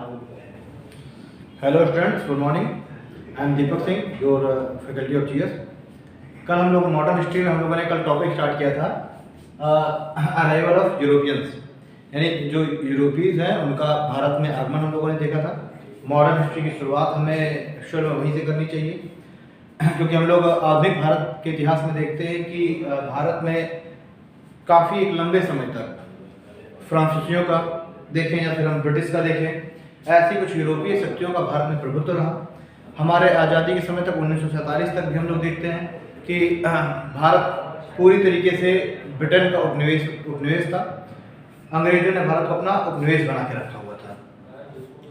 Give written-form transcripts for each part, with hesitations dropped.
Hello students, good morning. I am Deepak Singh, your faculty of GS. कल हम लोग modern history में हम लोगों ने कल टॉपिक स्टार्ट किया था अराइवल ऑफ यूरोपियंस, यानी जो यूरोपीज हैं उनका भारत में आगमन हम लोगों ने देखा था। मॉडर्न हिस्ट्री की शुरुआत हमें एक्चुअल में वहीं से करनी चाहिए क्योंकि हम लोग आधुनिक भारत के इतिहास में देखते हैं कि भारत में काफ़ी एक लंबे समय तक फ्रांसीसियों का देखें या फिर हम ब्रिटिश का देखें, ऐसी कुछ यूरोपीय शक्तियों का भारत में प्रभुत्व रहा। हमारे आज़ादी के समय तक 1947 तक भी हम लोग देखते हैं कि भारत पूरी तरीके से ब्रिटेन का उपनिवेश था। अंग्रेजों ने भारत को अपना उपनिवेश बना के रखा हुआ था।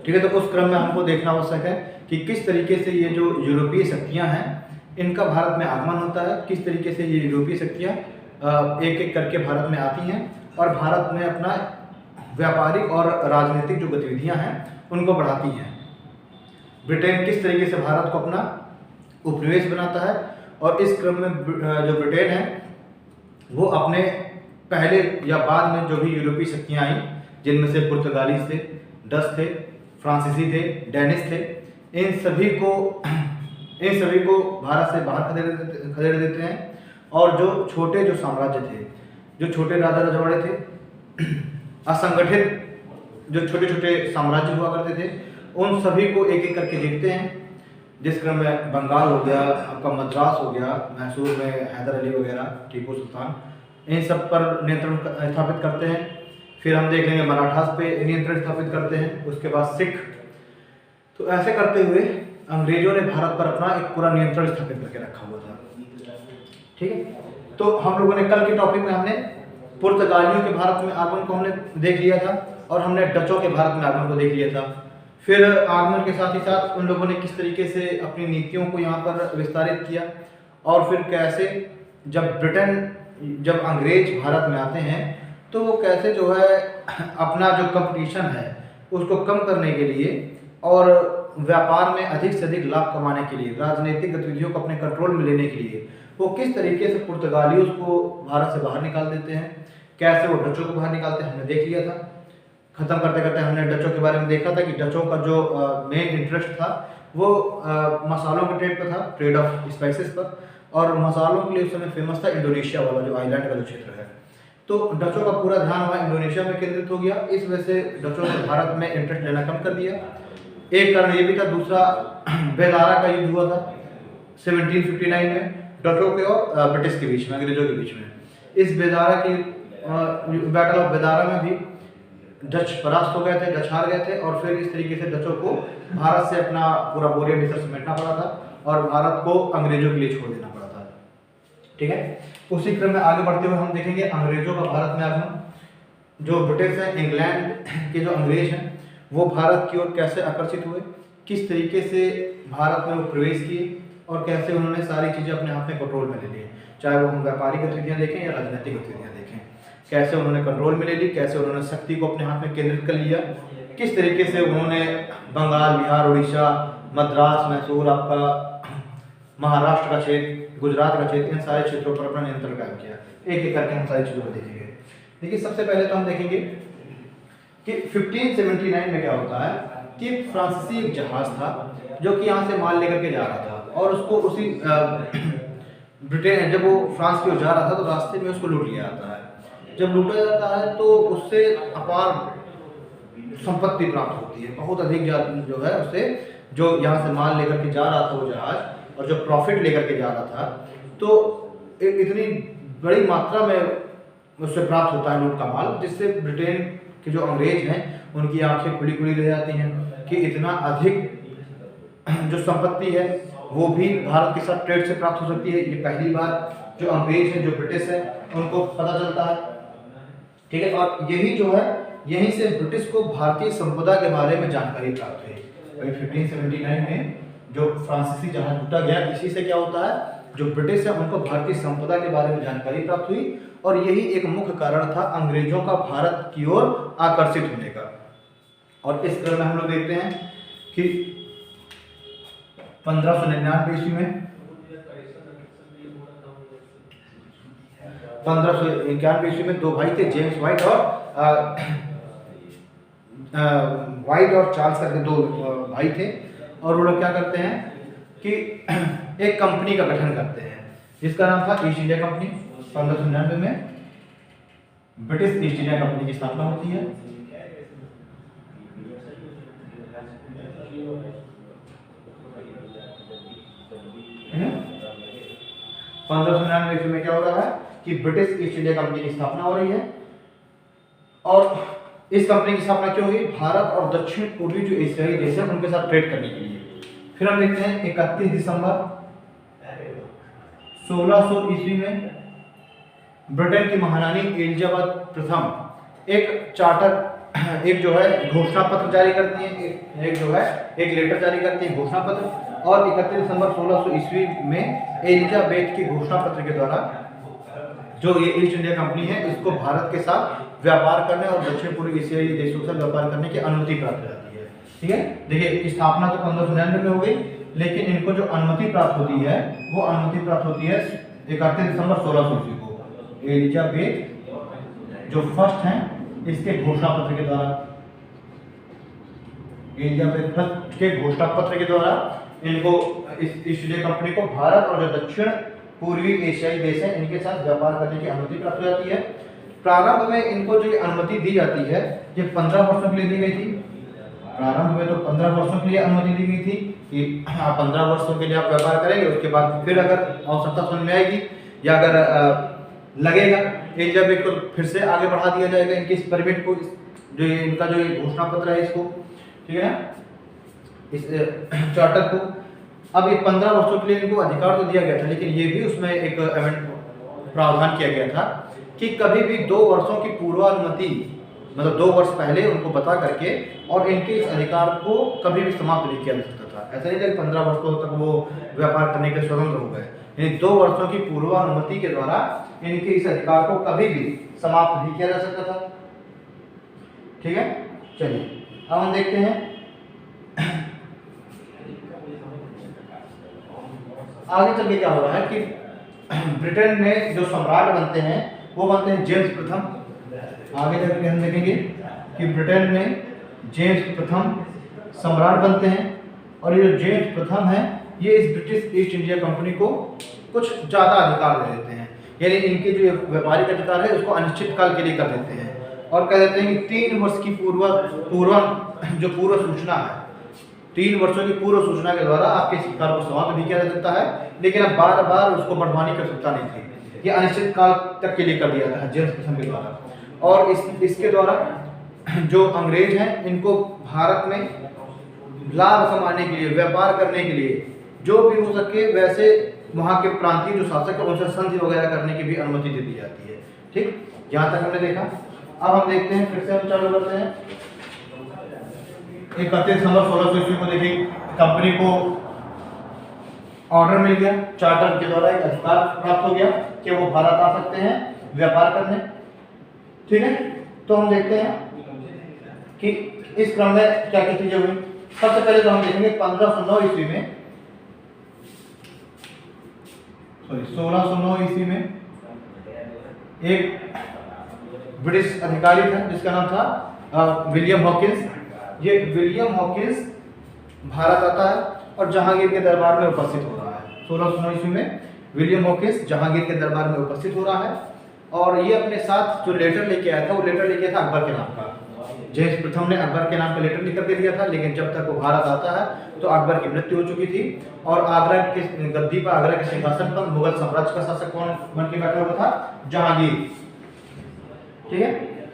ठीक है, तो उस क्रम में हमको देखना आवश्यक है कि किस तरीके से ये जो यूरोपीय शक्तियाँ हैं इनका भारत में आगमन होता है, किस तरीके से ये यूरोपीय शक्तियाँ एक एक करके भारत में आती हैं और भारत में अपना व्यापारिक और राजनीतिक जो गतिविधियां हैं उनको बढ़ाती हैं। ब्रिटेन किस तरीके से भारत को अपना उपनिवेश बनाता है और इस क्रम में जो ब्रिटेन है वो अपने पहले या बाद में जो भी यूरोपीय शक्तियां आई, जिनमें से पुर्तगाली थे, डच थे, फ्रांसीसी थे, डेनिश थे, इन सभी को भारत से बाहर खदेड़ देते हैं और जो छोटे जो साम्राज्य थे, जो छोटे राजा रजवाड़े थे, असंगठित जो छोटे छोटे साम्राज्य हुआ करते थे, उन सभी को एक एक करके जीतते हैं। जिस क्रम में बंगाल हो गया, आपका मद्रास हो गया, मैसूर में हैदर अली वगैरह, टीपू सुल्तान, इन सब पर नियंत्रण स्थापित करते हैं। फिर हम देख लेंगे मराठास पे नियंत्रण स्थापित करते हैं, उसके बाद सिख। तो ऐसे करते हुए अंग्रेजों ने भारत पर अपना एक पूरा नियंत्रण स्थापित करके रखा हुआ था। ठीक है, तो हम लोगों ने कल के टॉपिक में हमने पुर्तगालियों के भारत में आगमन को हमने देख लिया था और हमने डचों के भारत में आगमन को देख लिया था। फिर आगमन के साथ ही साथ उन लोगों ने किस तरीके से अपनी नीतियों को यहाँ पर विस्तारित किया और फिर कैसे जब अंग्रेज भारत में आते हैं तो वो कैसे जो है अपना जो कंपटीशन है उसको कम करने के लिए और व्यापार में अधिक से अधिक लाभ कमाने के लिए, राजनीतिक गतिविधियों को अपने कंट्रोल में लेने के लिए वो किस तरीके से पुर्तगालियों को भारत से बाहर निकाल देते हैं, कैसे वो डचों को बाहर निकालते हैं, हमने देख लिया था। खत्म करते करते हमने डचों के बारे में देखा था कि डचों का जो मेन इंटरेस्ट था वो मसालों के ट्रेड पर था, ट्रेड ऑफ स्पाइसेस पर, और मसालों के लिए उस समय फेमस था इंडोनेशिया वाला जो आइलैंड का जो क्षेत्र है। तो डचों का पूरा ध्यान वहाँ इंडोनेशिया में केंद्रित हो गया। इस वजह से डचों ने भारत में इंटरेस्ट लेना कम कर दिया। एक कारण ये भी था, दूसरा बेदारा का युद्ध हुआ था 1759 में डचों के और ब्रिटिश के बीच में, अंग्रेजों के बीच में। इस बेदारा की बैटल ऑफ बेदारा में भी डच परास्त हो गए थे, डच हार गए थे और फिर इस तरीके से डचों को भारत से अपना पूरा बोरिया बिस्तर समेटना पड़ा था और भारत को अंग्रेजों के लिए छोड़ देना पड़ा था। ठीक है, उसी क्रम में आगे बढ़ते हुए हम देखेंगे अंग्रेजों का भारत में आगमन। जो ब्रिटिश है, इंग्लैंड के जो अंग्रेज हैं वो भारत की ओर कैसे आकर्षित हुए, किस तरीके से भारत में वो प्रवेश किए और कैसे उन्होंने सारी चीज़ें अपने हाथ में कंट्रोल में ले ली, चाहे वो हम व्यापारिक गतिविधियाँ देखें या राजनीतिक गतिविधियाँ देखें। कैसे उन्होंने कंट्रोल में ले ली, कैसे उन्होंने शक्ति को अपने हाथ में केंद्रित कर लिया, किस तरीके से उन्होंने बंगाल, बिहार, उड़ीसा, मद्रास, मैसूर, आपका महाराष्ट्र का क्षेत्र, गुजरात का क्षेत्र, इन सारे क्षेत्रों पर अपना नियंत्रण कायम किया। एक एक करके हम सारी चीज़ों को देखेंगे। देखिए, सबसे पहले तो हम देखेंगे कि 1579 में क्या होता है कि फ्रांसीसी एक जहाज था जो कि यहाँ से माल लेकर के जा रहा था और उसको उसी ब्रिटेन, जब वो फ्रांस की ओर जा रहा था तो रास्ते में उसको लूट लिया जाता है। जब लूटा जाता है तो उससे अपार संपत्ति प्राप्त होती है, बहुत अधिक जो है उससे, जो यहाँ से माल लेकर के जा रहा था वो जहाज और जो प्रॉफिट लेकर के जा रहा था, तो इतनी बड़ी मात्रा में उससे प्राप्त होता है लूट का माल, जिससे ब्रिटेन के जो अंग्रेज हैं उनकी आंखें खुली खुली रह जाती हैं कि इतना अधिक जो संपत्ति है वो भी भारत के साथ ट्रेड से प्राप्त हो सकती है। ये पहली बार जो अंग्रेज हैं, जो ब्रिटिश है, उनको पता चलता है। ठीक है, और यही जो है, यहीं से ब्रिटिश को भारतीय संपदा के बारे में जानकारी प्राप्त हुई। 1579 में जो फ्रांसीसी जहाज लूटा गया, इसी से क्या होता है, जो ब्रिटिश है उनको भारतीय संपदा के बारे में जानकारी प्राप्त हुई और यही एक मुख्य कारण था अंग्रेजों का भारत की ओर आकर्षित होने का। और इस क्रम में हम लोग देखते हैं कि 1599 ईस्वी में 1591 ईस्वी में दो भाई थे, जेम्स व्हाइट और वाइट और चार्ल्स करके दो भाई थे, और वो लोग क्या करते हैं कि एक कंपनी का गठन करते हैं जिसका नाम था ईस्ट इंडिया कंपनी। 1599 में ब्रिटिश ईस्ट इंडिया कंपनी की स्थापना होती है। में क्या हो रहा है कि ब्रिटिश ईस्ट इंडिया कंपनी की स्थापना हो रही है, और इस कंपनी की स्थापना क्यों हुई? भारत और दक्षिण पूर्वी जो एशियाई देश है उनके साथ ट्रेड करने के लिए। फिर हम देखते हैं 31 दिसंबर 1600 ईस्वी में ब्रिटेन की महारानी एलिजाबेथ प्रथम एक चार्टर, एक जो है घोषणा पत्र जारी करती हैं, एक जो है एक लेटर जारी करती हैं, घोषणा पत्र। और 31 दिसंबर 1600 ईस्वी में एलिजाबेथ की घोषणा पत्र के द्वारा जो ये ईस्ट इंडिया कंपनी है इसको भारत के साथ व्यापार करने और दक्षिण पूर्वी एशियाई देशों से व्यापार करने की अनुमति प्राप्त हो जाती है। ठीक है, देखिए स्थापना तो 1599 में हो गई, लेकिन इनको जो अनुमति प्राप्त होती है वो अनुमति प्राप्त होती है 31 दिसंबर 1600 ईस्वी को एलिजाबेथ जो फर्स्ट हैं इसके घोषणा पत्र के द्वारा। एलिजाबेथ फर्स्ट के घोषणा पत्र के द्वारा इनको इस ईस्ट इंडिया कंपनी को भारत और जो दक्षिण पूर्वी एशियाई देश हैं इनके साथ व्यापार करने की अनुमति प्राप्त हो जाती है। प्रारंभ में इनको जो अनुमति दी जाती है ये 15 वर्षों के लिए दी गई थी। प्रारंभ में तो 15 वर्षों के लिए अनुमति दी गई थी कि आप 15 वर्षों के लिए आप व्यापार करेंगे, उसके बाद फिर अगर आवश्यकता समझ में आएगी या अगर लगेगा एलिजाबेथ को फिर से आगे बढ़ा दिया जाएगा इनके इस परमिट को, जो इनका जो घोषणा पत्र है इसको, ठीक है ना, इस चार्टर को। अब ये 15 वर्षों के लिए इनको अधिकार तो दिया गया था, लेकिन ये भी उसमें एक प्रावधान किया गया था कि कभी भी 2 वर्षों की पूर्वानुमति, मतलब 2 वर्ष पहले उनको बता करके और इनके इस अधिकार को कभी भी समाप्त नहीं किया जा सकता था। ऐसा नहीं था कि 15 वर्षों तक वो व्यापार करने के स्वतंत्र हो गए, यानी 2 वर्षों की पूर्वानुमति के द्वारा इनके इस अधिकार को कभी भी समाप्त नहीं किया जा सकता था। ठीक है, चलिए अब हम देखते हैं आगे चल के क्या हो रहा है कि ब्रिटेन में जो सम्राट बनते हैं वो बनते हैं जेम्स प्रथम। आगे चल के हम देखेंगे कि ब्रिटेन में जेम्स प्रथम सम्राट बनते हैं, और ये जो जेम्स प्रथम है ये इस ब्रिटिश ईस्ट इंडिया कंपनी को कुछ ज़्यादा अधिकार दे देते हैं, यानी इनके जो व्यापारिक अधिकार है उसको अनिश्चित काल के लिए कर देते हैं और कह देते हैं कि 3 वर्ष की पूर्व सूचना है, 3 वर्षों की पूर्व सूचना के द्वारा आपके अधिकार को समाप्त नहीं किया जा सकता है, लेकिन अब बार बार उसको बढ़वाने की आवश्यकता नहीं थी, ये अनिश्चित काल तक के लिए कर दिया था जेम्स प्रथम के द्वारा। और इसके द्वारा जो अंग्रेज हैं इनको भारत में लाभ कमाने के लिए, व्यापार करने के लिए जो भी हो सके वैसे वहाँ के प्रांतीय जो शासक है उनसे संधि वगैरह करने की भी अनुमति दे दी जाती है। ठीक, यहाँ तक हमने देखा। अब हम देखते हैं, फिर से हम चालू करते हैं 31 दिसंबर 1600 ईस्वी को। देखिए कंपनी को ऑर्डर मिल गया, चार्टर के द्वारा एक अधिकार प्राप्त हो गया कि वो भारत आ सकते हैं व्यापार करने। ठीक है, तो हम देखते हैं कि इस क्रम में क्या क्या चीजें हुई। सबसे पहले तो हम देखेंगे 1509 ईस्वी में, 1609 ईस्वी में एक ब्रिटिश अधिकारी था जिसका नाम था विलियम हॉकिंस। ये विलियम हॉकिंस भारत आता है और जहांगीर के दरबार में उपस्थित हो रहा है। 1609 ईस्वी में विलियम हॉकिंस जहांगीर के दरबार में उपस्थित हो रहा है, और ये अपने साथ जो लेटर लेके आया था वो लेटर लेके आया था अकबर के नाम का। जेम्स प्रथम ने अकबर के नाम का लेटर लिख कर दे दिया था, लेकिन जब तक वो भारत आता है तो अकबर की मृत्यु हो चुकी थी और आगरा के गद्दी पर, आगरा के सिंहासन पर मुगल साम्राज्य का शासक कौन बन के बैठा हुआ था? जहांगीर। ठीक है,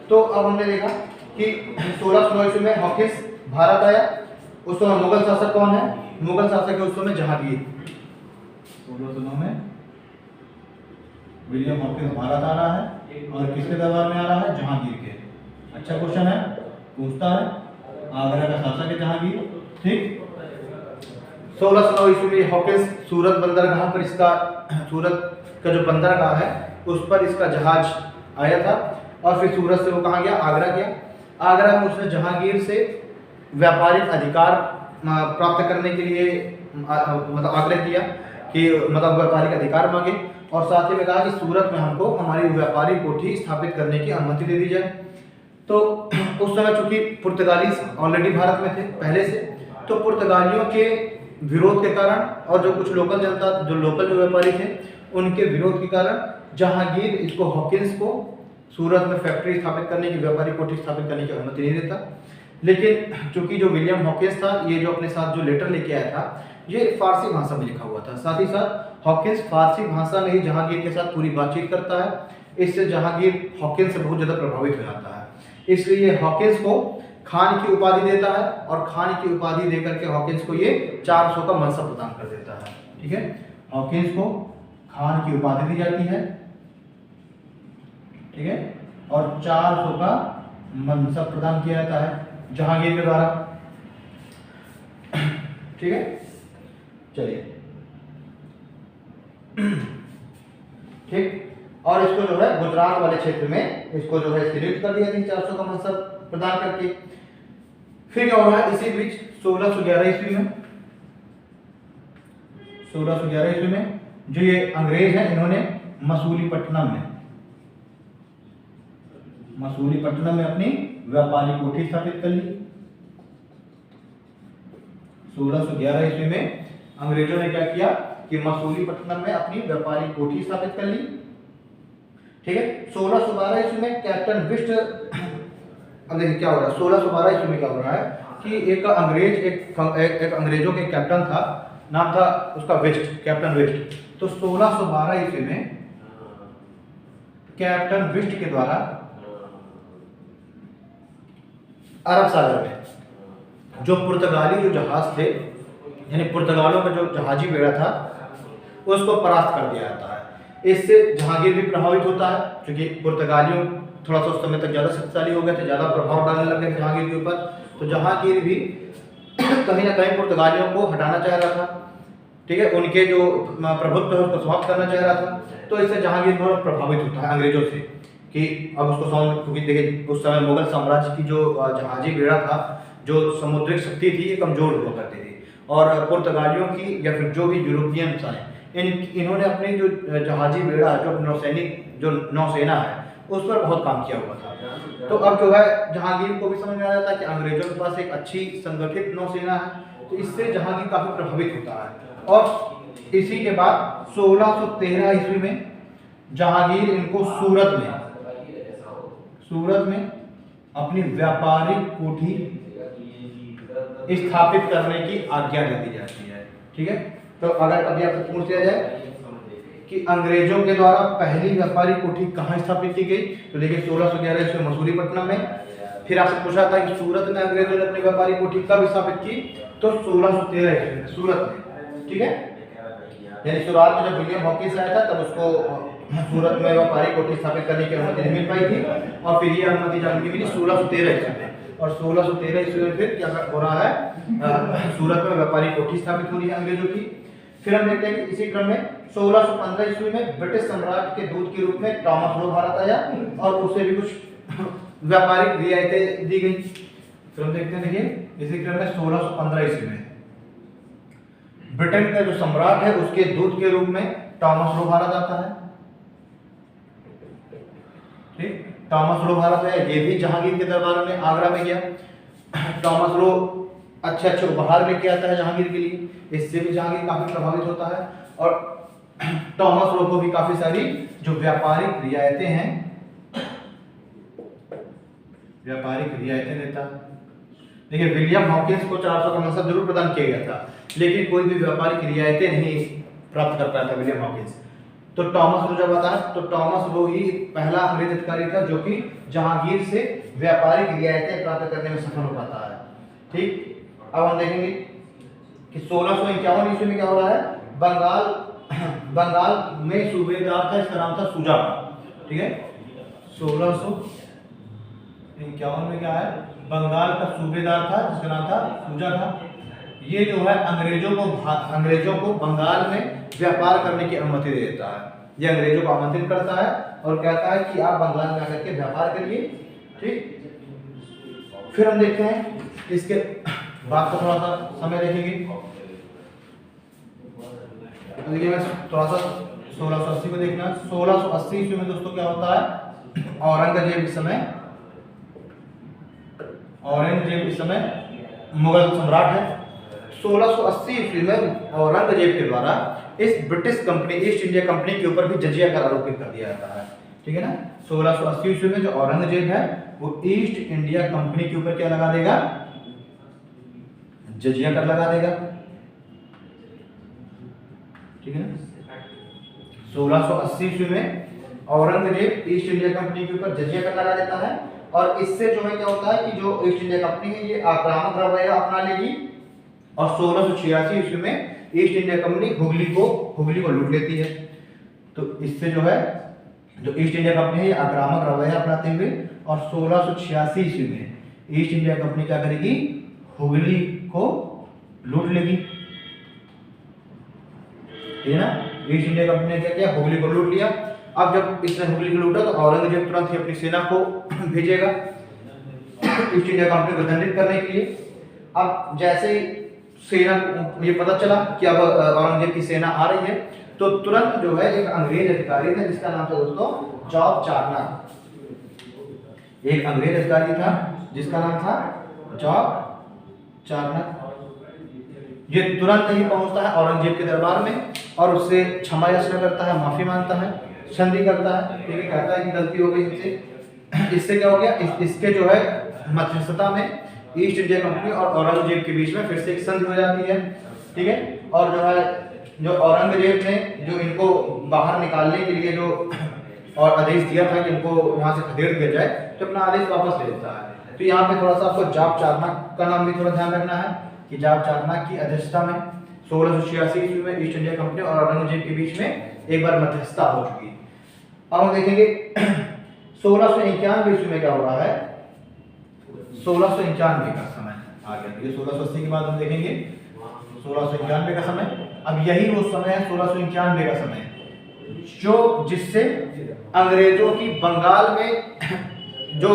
तो अब हमने देखा कि 1609 ईस्वी में हॉकिंस भारत आया। उस समय मुगल शासक कौन है? मुगल शासक है उस समय जहांगीर। 1609 में विलियम हॉकिंस भारत आ रहा है और किसके दरबार में आ रहा है? जहांगीर के। अच्छा क्वेश्चन है, पूछता है आगरा का शासक है जहांगीर। ठीक, 1609 ईस्वी में हॉकिंस सूरत बंदरगाह पर, इसका सूरत का जो बंदरगाह है उस पर इसका जहाज आया था और फिर सूरत से वो कहाँ गया? आगरा गया। आगरा में उसने जहांगीर से व्यापारिक अधिकार प्राप्त करने के लिए मतलब आग्रह किया कि मतलब व्यापारिक अधिकार मांगे, और साथ ही में कहा कि सूरत में हमको हमारी व्यापारिक कोठी स्थापित करने की अनुमति दे दी जाए। तो उस समय चूंकि पुर्तगाली ऑलरेडी भारत में थे पहले से, तो पुर्तगालियों के विरोध के कारण और जो कुछ लोकल जनता, जो लोकल जो व्यापारी थे, उनके विरोध के कारण जहांगीर इसको हॉकिंस को सूरत में फैक्ट्री स्थापित करने की, व्यापारी कोठी स्थापित करने की अनुमति नहीं देता। लेकिन चूंकि जो विलियम हॉकिंस था, ये जो अपने साथ जो लेटर लेके आया था, ये फारसी भाषा में लिखा हुआ था। साथ ही साथ हॉकिंस फारसी भाषा में ही जहांगीर के साथ पूरी बातचीत करता है। इससे जहांगीर हॉकिंस से बहुत ज़्यादा प्रभावित हो जाता है, इसलिए हॉकिंस को खान की उपाधि देता है और खान की उपाधि देकर के हॉकिंस को ये 400 का मनसब प्रदान कर देता है। ठीक है, हॉकिंस को खान की उपाधि दी जाती है, ठीक है, और 400 का मनसब प्रदान किया जाता है जहांगीर के द्वारा। ठीक है, चलिए, ठीक। और इसको जो है गुजरात वाले क्षेत्र में इसको जो है नियुक्त कर दिया 400 का मनसब प्रदान करके। फिर क्या हो रहा है, इसी बीच 1611 ईस्वी में, 1611 ईस्वी में जो ये अंग्रेज हैं, इन्होंने मसूलीपट्टनम में अपनी व्यापारी कोठी स्थापित कर ली। 1611 ईस्वी में अंग्रेजों ने क्या किया कि मसूलीपट्टनम में अपनी व्यापारी कोठी स्थापित कर ली। ठीक है, 1612 ईस्वी में कैप्टन विस्ट, अब देखिए क्या हो रहा है, 1612 ईस्वी में क्या हो रहा है कि एक अंग्रेजों के कैप्टन था, नाम था उसका वेस्ट, कैप्टन वेस्ट। तो 1612 ईस्वी में कैप्टन वेस्ट के द्वारा अरब सागर में जो पुर्तगाली जो जहाज थे, यानी पुर्तगालों का जो जहाजी बेड़ा था, उसको परास्त कर दिया जाता है। इससे जहांगीर भी प्रभावित होता है, क्योंकि पुर्तगालियों थोड़ा सा उस समय तक ज़्यादा शक्तिशाली हो गए थे, ज़्यादा प्रभाव डालने लगे थे जहांगीर के ऊपर। तो जहांगीर भी कहीं ना कहीं पुर्तगालियों को हटाना चाह रहा था। ठीक है, उनके जो प्रभुत्व है उसको समाप्त करना चाह रहा था। तो इससे जहांगीर बहुत प्रभावित होता है अंग्रेजों से कि अब उसको समझ, क्योंकि देखिए उस समय मुगल साम्राज्य की जो जहाजी बेड़ा था, जो समुद्रिक शक्ति थी, ये कमजोर हुआ करती थी। और पुर्तगालियों की या फिर जो भी यूरोपियंस आए, इन्होंने अपने जो जहाजी बेड़ा, जो नौसैनिक, जो नौसेना है, उस पर बहुत काम किया हुआ था। तो अब जो है जहांगीर को भी समझ में आ जाता है कि अंग्रेजों के पास एक अच्छी संगठित नौसेना है, तो इससे जहांगीर काफी प्रभावित होता है। और इसी के बाद 1613 ईस्वी में जहांगीर इनको सूरत में अपनी व्यापारिक कोठी स्थापित करने की आज्ञा दे दी जाती है। ठीक है, तो अगर अभी आपसे पूछ लिया जाए कि अंग्रेजों के द्वारा पहली व्यापारिक कोठी कहाँ स्थापित की गई, तो देखिए 1611 ईस्वी मसूलीपट्टनम में। फिर आपसे पूछा था कि सूरत में अंग्रेजों ने अपनी व्यापारिक कोठी कब स्थापित की, तो 1613 ईस्वी में सूरत में। ठीक है, यानी शुरुआत में जब विलियम हॉकिंस आया था, तब उसको सूरत में व्यापारिक कोठी स्थापित करने की अनुमति नहीं मिल पाई थी, और फिर ये अनुमति जारी मिली 1613 ईस्वी में। और 1613 ईस्वी में फिर क्या हो रहा है, सूरत में व्यापारी कोठी स्थापित हो रही है अंग्रेजों की। फिर हम देखते हैं कि इसी क्रम में 1615 ईस्वी में ब्रिटिश सम्राट के दूत के रूप में टॉमस लो भारत आया और उसे भी कुछ व्यापारिक रियायतें दी गई। फिर हम देखते हैं, देखिए इसी क्रम में 1615 ईस्वी में ब्रिटेन का जो सम्राट है, उसके दूत के रूप में टॉमस लो भारत आता है। ठीक, टॉमस लो भारत है, ये भी जहांगीर के दरबार में आगरा में गया। टॉमस लो अच्छे अच्छे उपहार लेके आता है जहांगीर के लिए, इससे भी जहांगीर काफी प्रभावित होता है। और टॉमस लो को भी काफी सारी जो व्यापारिक रियायतें देता है। देखिए विलियम हॉकिंस को 400 का मनसब जरूर प्रदान किया गया था, लेकिन कोई भी व्यापारिक रियायतें नहीं प्राप्त कर पाया था विलियम हॉकिंस। तो टॉमस लो जब आता है, तो टॉमस लो ही पहला अंग्रेज अधिकारी था जो कि जहांगीर से व्यापारिक रियायतें प्राप्त करने में सफल हो पाता है। ठीक, अब हम देखेंगे कि 1651 ईस्वी में क्या हो रहा है, बंगाल में सूबेदार था, इसका नाम था सुजा का। ठीक है, 1651 में क्या है, बंगाल का सूबेदार था जिसका नाम था सुजा था। ये जो है अंग्रेजों को बंगाल में व्यापार करने की अनुमति दे देता है। ये अंग्रेजों को आमंत्रित करता है और कहता है कि आप बंगाल में आकर के व्यापार करिए। ठीक, फिर हम देखते हैं इसके बाद का थोड़ा सा समय देखेंगे। देखिए थोड़ा सा 1680 को देखना। 1680 ईस्वी में दोस्तों क्या होता है, औरंगजेब इस समय औरंगजेब इस समय मुगल सम्राट है। 1680 ईस्वी में औरंगजेब के द्वारा इस British company east India company के ऊपर भी जजिया कर आरोपित कर दिया जाता है। ठीक है ना, 1680 ईस्वी में जो औरंगजेब है वो ईस्ट इंडिया कंपनी के ऊपर क्या लगा देगा, जजिया कर लगा देगा। ठीक है ना, 1680 ईस्वी में औरंगजेब ईस्ट इंडिया कंपनी के ऊपर जजिया कर लगा देता है और इससे जो है क्या होता है कि जो ईस्ट इंडिया कंपनी है ये आक्रामक रवैया अपना लेगी और 1686 ईस्वी में ईस्ट इंडिया कंपनी हुगली को लूट लेती है। तो इससे जो है जो ईस्ट इंडिया कंपनी है ये आक्रामक रवैया अपनाते हुए और 1686 ईस्वी में ईस्ट इंडिया कंपनी क्या करेगी, हुगली को लूट लेगी। ठीक है ना, ईस्ट इंडिया कंपनी ने क्या किया, हुगली को लूट लिया। अब जब इसने हुगली को लूटा तो औरंगजेब तुरंत ही अपनी सेना को भेजेगा ईस्ट इंडिया कंपनी को दंडित करने के लिए। अब जैसे ही सेना ये पता चला कि अब औरंगजेब की सेना आ रही है तो तुरंत जो है एक अंग्रेज अधिकारी था जिसका नाम था दोस्तों जॉब चार्नक। एक अंग्रेज अधिकारी था जिसका नाम था जॉब चार्नक। ये तुरंत ही पहुंचता है औरंगजेब के दरबार में और उससे क्षमा याचना करता है, माफी मांगता है, संधि करता है। ठीक है, कहता है कि गलती हो गई इनसे। इससे क्या हो गया, इसके जो है मध्यस्थता में ईस्ट इंडिया कंपनी और औरंगजेब के बीच में फिर से एक संधि हो जाती है। ठीक है, और जो है जो औरंगजेब ने जो इनको बाहर निकालने के लिए जो और आदेश दिया था कि इनको वहां से खदेड़ दिया जाए तो अपना आदेश वापस ले लेता है। तो यहाँ पे थोड़ा सा आपको जॉब चार्नक का नाम भी थोड़ा ध्यान रखना है कि जॉब चार्नक की अध्यक्षता में 1686 ईस्वी में ईस्ट इंडिया कंपनी और औरंगजेब के बीच में एक बार मध्यस्थता हो चुकी। अब हम देखेंगे 1691 ईस्वी में क्या हो रहा है, 1691 का समय आ गया। ये 1680 के बाद हम देखेंगे 1691 का समय। अब यही वो समय है 1691 का समय जो जिससे अंग्रेजों की बंगाल में जो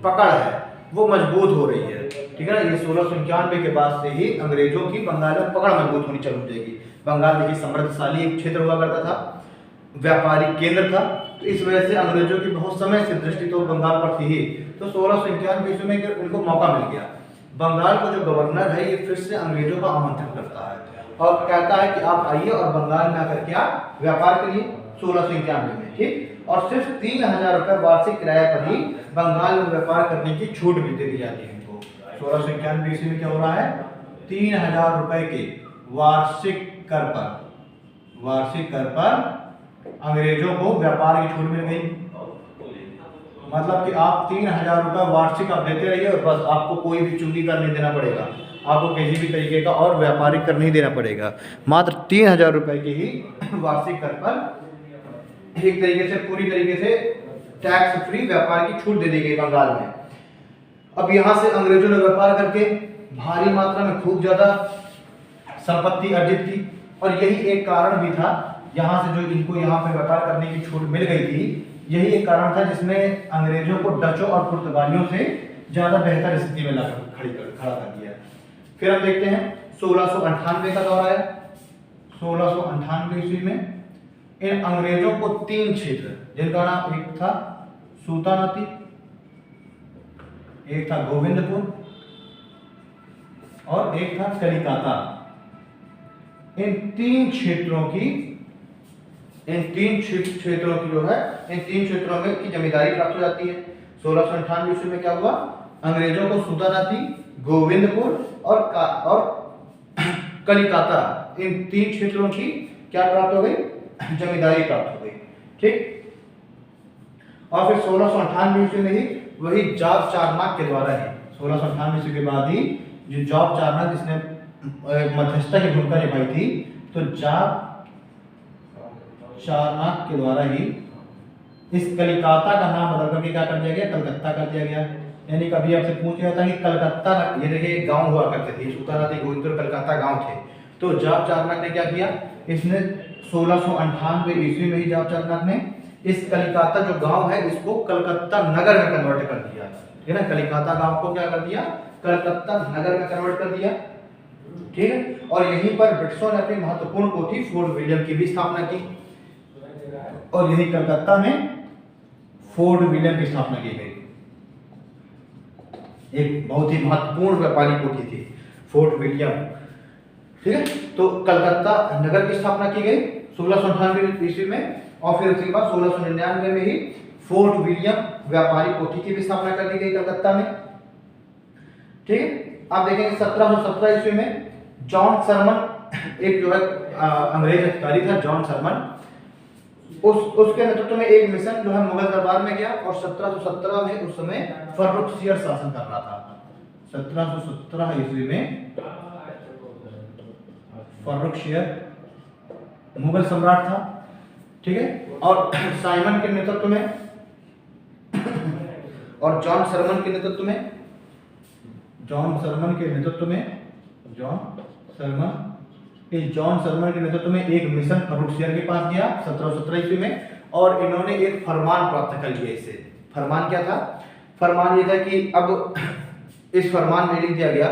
पकड़ है वो मजबूत हो रही है। ठीक है ना, ये 1691 के बाद से ही अंग्रेजों की बंगाल में पकड़ मजबूत होनी चालू हो जाएगी। बंगाल देखिए समृद्धशाली एक क्षेत्र हुआ करता था, व्यापारिक केंद्र था, तो इस वजह से अंग्रेजों की बहुत समय से दृष्टि तो बंगाल पर थी ही। तो 1691 ईस्वी में उनको मौका मिल गया। बंगाल का जो गवर्नर है ये फिर से अंग्रेजों का आमंत्रण करता है और कहता है कि आप आइए और बंगाल में आकर के आप व्यापार करिए 1691 में। ठीक, और सिर्फ 3000 रुपए वार्षिक किराए पर ही बंगाल में व्यापार करने की छूट भी दे दी जाती है इनको। 1691 ईस्वी में क्या हो रहा है, 3000 रुपए के वार्षिक कर पर अंग्रेजों को व्यापार की छूट मिल गई। मतलब कि आप 3000 रुपए वार्षिक आप देते रहिए और बस आपको कोई भी चुंगी कर नहीं देना पड़ेगा, आपको किसी भी तरीके का और व्यापारिक कर नहीं देना पड़ेगा। मात्र 3000 रुपए के ही वार्षिक कर पर एक तरीके से पूरी तरीके से टैक्स फ्री व्यापार की छूट दे दी गई बंगाल में। अब यहाँ से अंग्रेजों ने व्यापार करके भारी मात्रा में खूब ज्यादा संपत्ति अर्जित की और यही एक कारण भी था यहाँ से जो इनको यहाँ पे व्यापार करने की छूट मिल गई थी। यही एक कारण था जिसने अंग्रेजों को डचों और पुर्तगालियों से ज्यादा बेहतर स्थिति में खड़ा कर दिया। फिर हम देखते हैं 1698 का दौर आया। 1698 ईस्वी में इन अंग्रेजों को 3 क्षेत्र जिनका नाम एक था सूतानदी, एक था गोविंदपुर और एक था कलिकाता। इन तीन क्षेत्रों की जो है इन 3 क्षेत्रों में की जमींदारी प्राप्त हो जाती है। 1698 ईस्वी में क्या हुआ, अंग्रेजों को सूतानदी, गोविंदपुर और कलिकाता इन 3 क्षेत्रों की क्या प्राप्त हो गई, जमींदारी प्राप्त हो गई। ठीक, और फिर 1698 ईस्वी में ही वही जॉब चार्नक के द्वारा ही 1698 ईस्वी के बाद ही जो जॉब चार्नक जिसने मध्यस्थता की भूमिका निभाई थी, तो जॉब चार्नक के द्वारा ही इस कलिकाता का नाम बदल करके क्या कर दिया गया, कलकत्ता कर दिया गया। यानी कभी आपसे पूछ लिया था कि कलकत्ता, ये देखिए एक गांव हुआ करते थे, सूतानदी, गोविंदपुर, कलकत्ता गांव थे। तो जॉब चार्नक ने क्या किया, इसने 1698 ईस्वी में ही जॉब चार्नक ने इस कलिकाता जो गांव है इसको कलकत्ता नगर में कन्वर्ट कर दिया। ठीक है ना, कलिकाता गांव को क्या कर दिया, कलकत्ता नगर में कन्वर्ट कर दिया। ठीक है, और यहीं पर ब्रिटिशों ने अपनी महत्वपूर्ण कोठी फोर्ट विलियम की भी स्थापना की और यही कलकत्ता में फोर्ट विलियम की स्थापना की गई। एक बहुत ही महत्वपूर्ण व्यापारी कोठी थी, फोर्ट विलियम। ठीक है, तो कलकत्ता नगर की स्थापना की गई 1698 ईस्वी में, और फिर उसके बाद 1699 में ही फोर्ट विलियम व्यापारी कोठी की भी स्थापना कर दी गई कलकत्ता में। ठीक है, आप देखेंगे 1717 ईस्वी में जॉन सरमन, एक जो है अंग्रेज अधिकारी था जॉन सरमन, उसके नेतृत्व में एक मिशन जो है मुगल दरबार में गया, और 1717 में उस समय फर्रुखसियर शासन कर रहा था। 1717 ईस्वी में फर्रुखसियर मुगल सम्राट था। ठीक है, और साइमन के नेतृत्व में और जॉन सरमन के नेतृत्व में जॉन सरमन के नेतृत्व में एक मिशन फर्रुखसियर के पास गया 1717 ईस्वी में, और इन्होंने एक फरमान प्राप्त कर लिया। इसे फरमान क्या था? फरमान ये था कि अब इस फरमान में लिख दिया गया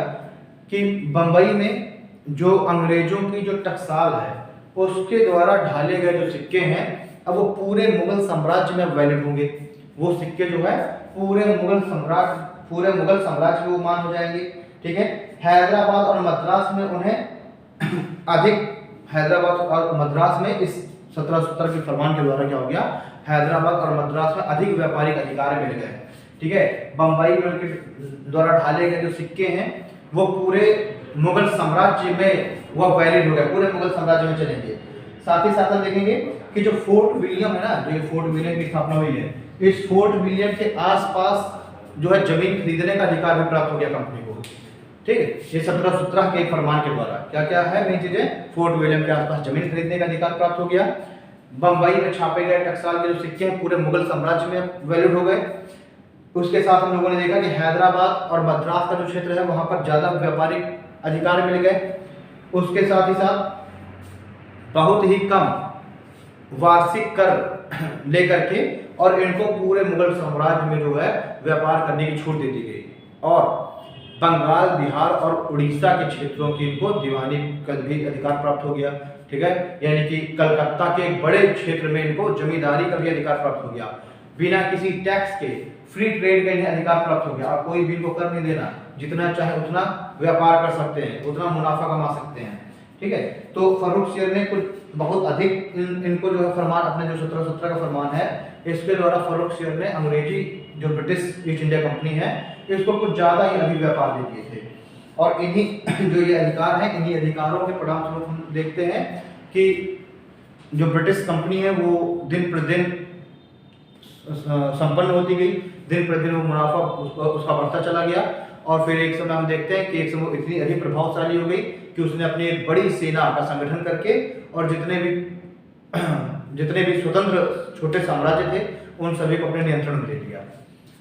कि बंबई में जो अंग्रेजों की जो टकसाल है उसके द्वारा ढाले गए जो सिक्के हैं अब वो पूरे मुगल साम्राज्य में वैलिड होंगे। वो सिक्के जो है पूरे मुगल साम्राज्य में मान हो जाएंगे। ठीक है, हैदराबाद और मद्रास में उन्हें अधिक, हैदराबाद और मद्रास में इस 1717 के फरमान के द्वारा क्या हो गया, हैदराबाद और मद्रास में अधिक व्यापारिक अधिकार मिल गए। ठीक है, बंबई में उनके द्वारा ढाले गए जो सिक्के हैं वो पूरे मुगल साम्राज्य में वह वैलिड हो गए, पूरे मुगल साम्राज्य में चलेंगे। साथ ही साथ हम देखेंगे कि जो फोर्ट विलियम है ना, जो फोर्ट विलियम की स्थापना हुई है, इस फोर्ट विलियम के आसपास जो है जमीन खरीदने का अधिकार भी प्राप्त हो गया कंपनी को। ठीक है, ये 1717 के फरमान के द्वारा क्या क्या है मेन चीजें, फोर्ट विलियम के आसपास जमीन खरीदने का अधिकार प्राप्त हो गया, बंबई में छापे गए टकसाल के जो सिक्के हैं पूरे मुगल साम्राज्य में वैलिड हो गए। उसके साथ हम लोगों ने देखा कि हैदराबाद और मद्रास का जो क्षेत्र है वहां पर ज्यादा व्यापारिक अधिकार मिल गए। उसके साथ ही साथ बहुत ही कम वार्षिक कर लेकर के और इनको पूरे मुगल साम्राज्य में जो है व्यापार करने की छूट दे दी गई, और बंगाल, बिहार और उड़ीसा के क्षेत्रों की इनको दीवानी का भी अधिकार प्राप्त हो गया। ठीक है, यानी कि कलकत्ता के एक बड़े क्षेत्र में इनको जमींदारी का भी अधिकार प्राप्त हो गया। बिना किसी टैक्स के फ्री ट्रेड का इन्हें अधिकार प्राप्त हो गया। आप कोई भी इनको कर नहीं देना, जितना चाहे उतना व्यापार कर सकते हैं, उतना मुनाफा कमा सकते हैं। ठीक है, तो फर्रुखसियर ने कुछ बहुत अधिक इनको जो है फरमान, अपने जो 1717 का फरमान है इसके द्वारा फर्रुखसियर ने अंग्रेजी जो ब्रिटिश ईस्ट इंडिया कंपनी है इसको कुछ ज्यादा ही अधिक व्यापार दे दिए थे। और इन्हीं जो ये अधिकार हैं, इन्हीं अधिकारों के परिणाम स्वरूप हम देखते हैं कि जो ब्रिटिश कंपनी है वो दिन प्रतिदिन संपन्न होती गई, दिन प्रतिदिन वो मुनाफा उसका बढ़ता चला गया, और फिर एक समय हम देखते हैं कि एक समय इतनी अधिक प्रभावशाली हो गई कि उसने अपनी एक बड़ी सेना का संगठन करके और जितने भी स्वतंत्र छोटे साम्राज्य थे उन सभी को अपने नियंत्रण में ले लिया।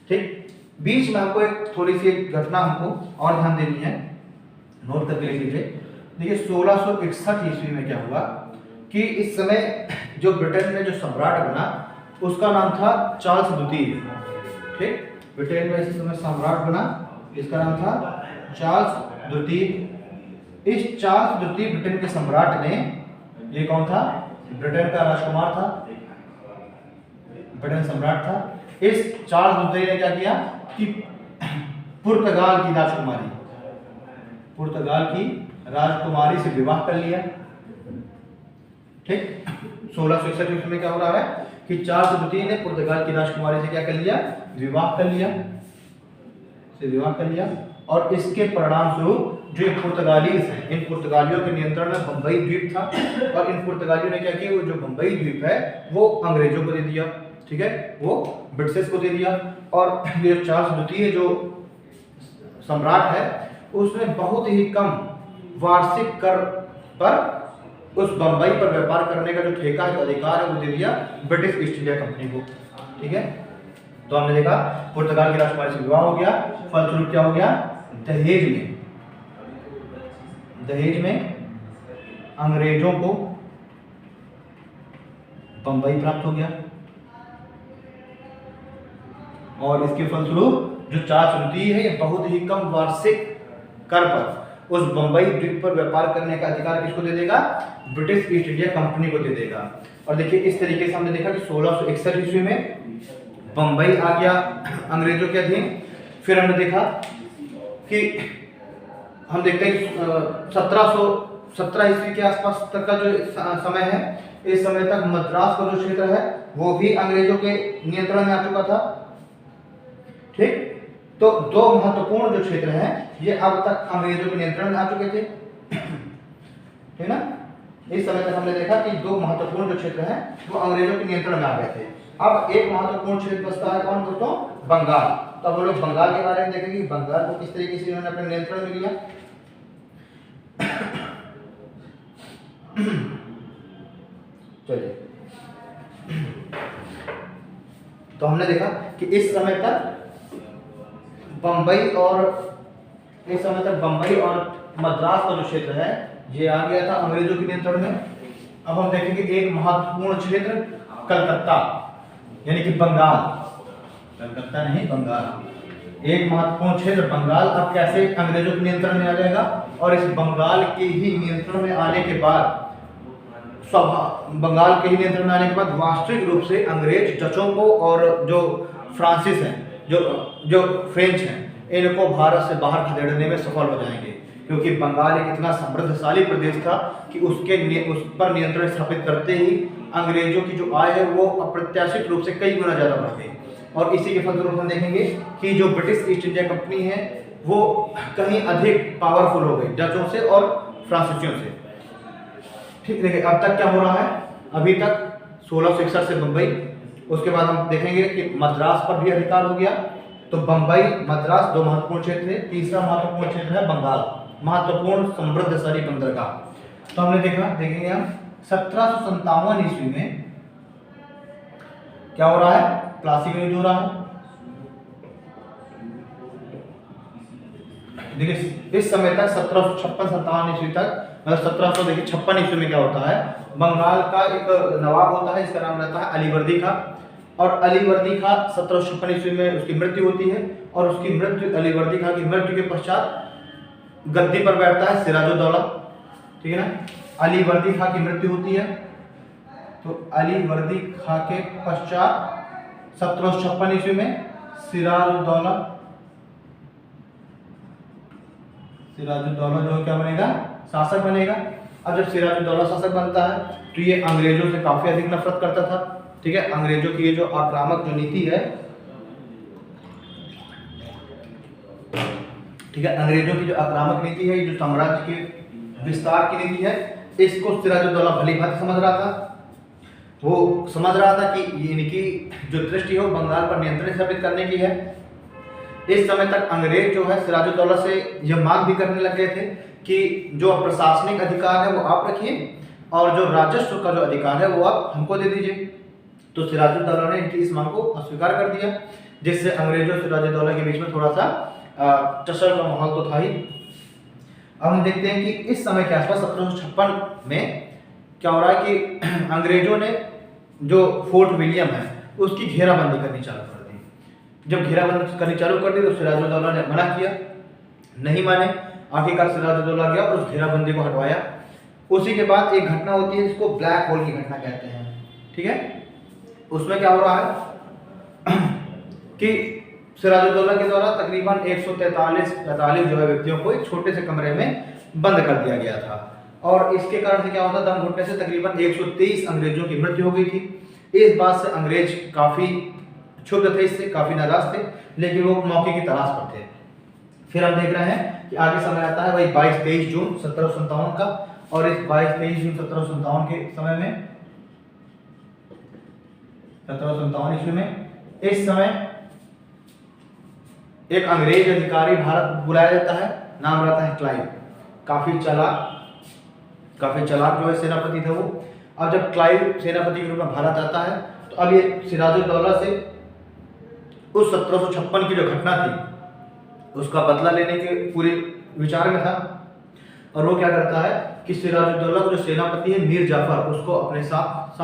ठीक, बीच में आपको एक थोड़ी सी घटना हमको और ध्यान देनी है, नोट करके लिख लीजिए। देखिए 1661 ईस्वी में क्या हुआ कि इस समय जो ब्रिटेन में जो सम्राट बना उसका नाम था चार्ल्स द्वितीय। ठीक, ब्रिटेन में इस समय सम्राट बना, इसका नाम था चार्ल्स द्वितीय। इस चार्ल्स द्वितीय ब्रिटेन के सम्राट ने, ये कौन था, ब्रिटेन का राजकुमार था, ब्रिटेन सम्राट था। इस चार्ल्स द्वितीय ने क्या किया कि पुर्तगाल की राजकुमारी से विवाह कर लिया। ठीक, 1661 ईस्वी में क्या हो रहा है कि चार्ल्स द्वितीय ने पुर्तगाल की राजकुमारी से क्या कर लिया, विवाह कर लिया, और इसके परिणाम स्वरूप जो पुर्तगालीज हैं, इन पुर्तगालियों के नियंत्रण में बंबई द्वीप था, और इन पुर्तगालियों ने क्या किया, वो जो बंबई द्वीप है वो अंग्रेजों को दे दिया। ठीक है, वो ब्रिटिश को दे दिया, और ये चार्ल्स द्वितीय जो सम्राट है उसने बहुत ही कम वार्षिक कर पर उस बंबई पर व्यापार करने का जो ठेका है, जो अधिकार है, वो दे दिया ब्रिटिश ईस्ट इंडिया कंपनी को। ठीक है, तो हमने देखा पुर्तगाल की राजकुमारी से विवाह हो गया, फलस्वरूप क्या हो गया, दहेज में अंग्रेजों को बंबई प्राप्त हो गया, और इसके फलस्वरूप जो चार्ल्स द्वितीय है ये बहुत ही कम वार्षिक कर पर उस बंबई द्वीप पर व्यापार करने का अधिकार किसको दे देगा, ब्रिटिश ईस्ट इंडिया कंपनी को दे देगा। और देखिए इस तरीके से हमने देखा कि 1661 ईस्वी में बंबई आ गया अंग्रेजों के अधीन। फिर हमने देखा कि हम देखते हैं कि 1717 ईस्वी के आसपास तक का जो समय है, इस समय तक मद्रास का जो क्षेत्र है वो भी अंग्रेजों के नियंत्रण में आ चुका था। ठीक, तो दो महत्वपूर्ण जो क्षेत्र हैं ये अब तक अंग्रेजों के नियंत्रण में आ चुके थे। ठीक ना, इस समय तक हमने देखा कि दो महत्वपूर्ण जो क्षेत्र हैं वो अंग्रेजों के नियंत्रण में आ गए थे। अब एक महत्वपूर्ण क्षेत्र बचता है कौन दोस्तों? बंगाल। तो अब हम लोग बंगाल के बारे में देखेंगे कि बंगाल को किस तरीके से इन्होंने अपने नियंत्रण में लिया। चलिए, तो हमने देखा कि इस समय तक बंबई और मद्रास का जो क्षेत्र है ये आ गया था अंग्रेजों के नियंत्रण में। अब हम देखेंगे एक महत्वपूर्ण क्षेत्र कलकत्ता, यानी कि बंगाल, कलकत्ता नहीं बंगाल। एक महत्वपूर्ण क्षेत्र बंगाल अब कैसे अंग्रेजों के नियंत्रण में आ जाएगा, और इस बंगाल के ही नियंत्रण में आने के बाद वास्तविक रूप से अंग्रेज डचों को और जो फ्रांसिस हैं, जो फ्रेंच हैं, इनको भारत से बाहर खदेड़ने में सफल हो जाएंगे, क्योंकि बंगाल एक इतना समृद्धशाली प्रदेश था कि उस पर नियंत्रण स्थापित करते ही अंग्रेजों की जो आय है वो अप्रत्याशित रूप से कई गुना ज़्यादा बढ़ गई। और इसी के फलस्वरूप हम देखेंगे कि जो ब्रिटिश ईस्ट इंडिया कंपनी है वो कहीं अधिक पावरफुल हो गई डचों से और फ्रांसीसियों से। ठीक, देखिए अब तक क्या हो रहा है, अभी तक 1661 से बम्बई, उसके बाद हम देखेंगे कि मद्रास पर भी अधिकार हो गया। तो बम्बई मद्रास दो महत्वपूर्ण क्षेत्र है। तीसरा महत्वपूर्ण क्षेत्र है बंगाल, महत्वपूर्ण समृद्धशाली बंदरगाह। तो हमने देखेंगे हम 1757 ईस्वी में क्या हो रहा है, प्लासी का युद्ध हो रहा है। देखिए इस समय तक 1756-57 ईस्वी तक, मतलब 1756 ईस्वी में क्या होता है, बंगाल का एक नवाब होता है, इसका नाम रहता है अलीवर्दी खां। और अलीवर्दी खां 1756 ईस्वी में उसकी मृत्यु होती है, और उसकी मृत्यु, अलीवर्दी खां की मृत्यु के पश्चात गद्दी पर बैठता है सिराजुद्दौला। ठीक है ना, अलीवर्दी खां की मृत्यु होती है, तो अलीवर्दी खां के पश्चात 1756 ईस्वी में सिराजुद्दौला जो क्या बनेगा, शासक बनेगा। अब जब सिराजुद्दौला शासक बनता है तो ये अंग्रेजों से काफी अधिक नफरत करता था। ठीक है, अंग्रेजों की ये जो आक्रामक जो नीति है, ठीक है, अंग्रेजों की जो आक्रामक नीति है, जो साम्राज्य के विस्तार की नीति है, इसको सिराजुद्दौला भली भांति समझ रहा था। वो समझ रहा था कि इनकी जो दृष्टि है वो बंगाल पर नियंत्रण स्थापित करने की है। इस समय तक अंग्रेज जो है सिराजुद्दौला से यह मांग भी करने लग गए थे कि जो प्रशासनिक अधिकार है वो आप रखिए, और जो राजस्व का जो अधिकार है वो आप हमको दे दीजिए। तो सिराजुद्दौला ने इनकी इस मांग को अस्वीकार कर दिया, जिससे अंग्रेजों और सिराजुद्दौला के बीच में थोड़ा सा टसल का माहौल तो था ही। अब हम देखते हैं कि इस समय के आसपास 1756 में क्या हो रहा है कि अंग्रेजों ने जो फोर्ट विलियम है उसकी घेराबंदी करनी चालू कर दी। जब घेराबंदी करनी चालू कर दी तो सिराजुद्दौला ने मना किया, नहीं माने। आखिरकार सिराजुद्दौला गया और उस घेराबंदी को हटवाया। उसी के बाद एक घटना होती है जिसको ब्लैक होल की घटना कहते हैं। ठीक है, उसमें क्या हो रहा है कि सिराजुद्दौला के द्वारा तकरीबन 143 जो है व्यक्तियों को एक छोटे से कमरे में बंद कर दिया गया था, और इसके कारण से क्या होता, दम घुटने से तकरीबन 123 अंग्रेजों की मृत्यु हो गई थी। इस बात से अंग्रेज काफी क्षुब्ध थे, इससे काफी नाराज थे, लेकिन वो मौके की तलाश पर थे। फिर हम देख रहे हैं कि आगे समय आता है वही 22-23 जून 1757 का, और इस 22-23 जून 1757 के समय में 1757 ईस्वी में इस समय एक अंग्रेज अधिकारी भारत बुलाया जाता है, नाम रहता है क्लाइव। काफी चालाक जो है सेनापति था वो। अब जब क्लाइव सेनापति के रूप में भारत आता है तो अब ये सिराजुद्दौला से उस 1756 की जो घटना थी उसका बदला लेने के पूरे विचार में था, और वो क्या करता है कि सिराजुद्दौला को जो सेनापति है मीर जाफर, उसको अपने साथ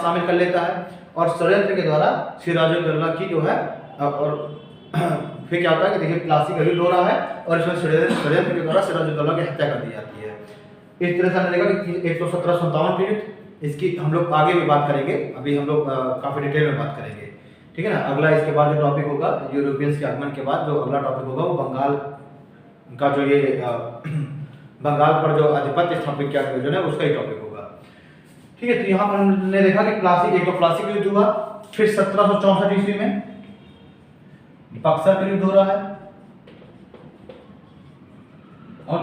शामिल कर लेता है, और षड्यंत्र के द्वारा सिराजुद्दौला की जो है, और फिर क्या होता है कि देखिए प्लासी का युद्ध हो रहा है और इसमें षड्यंत्र के द्वारा सिराजुद्दौला की हत्या कर दी जाती है। इस तरह से हमने देखा कि 117-57 के युद्ध, इसकी हम लोग आगे भी बात करेंगे, अभी हम लोग काफी डिटेल में बात करेंगे। ठीक है ना। अगला इसके बाद जो टॉपिक होगा यूरोपियंस के आगमन के बाद जो अगला टॉपिक होगा वो बंगाल का जो ये बंगाल पर जो आधिपत्य स्थापित किया अंग्रेजों ने उसका ही टॉपिक होगा। ठीक है, तो यहाँ पर हमने देखा कि प्लासी एक तो प्लासी का युद्ध हुआ, फिर 1764 ईस्वी में बक्सर का युद्ध हो रहा है, और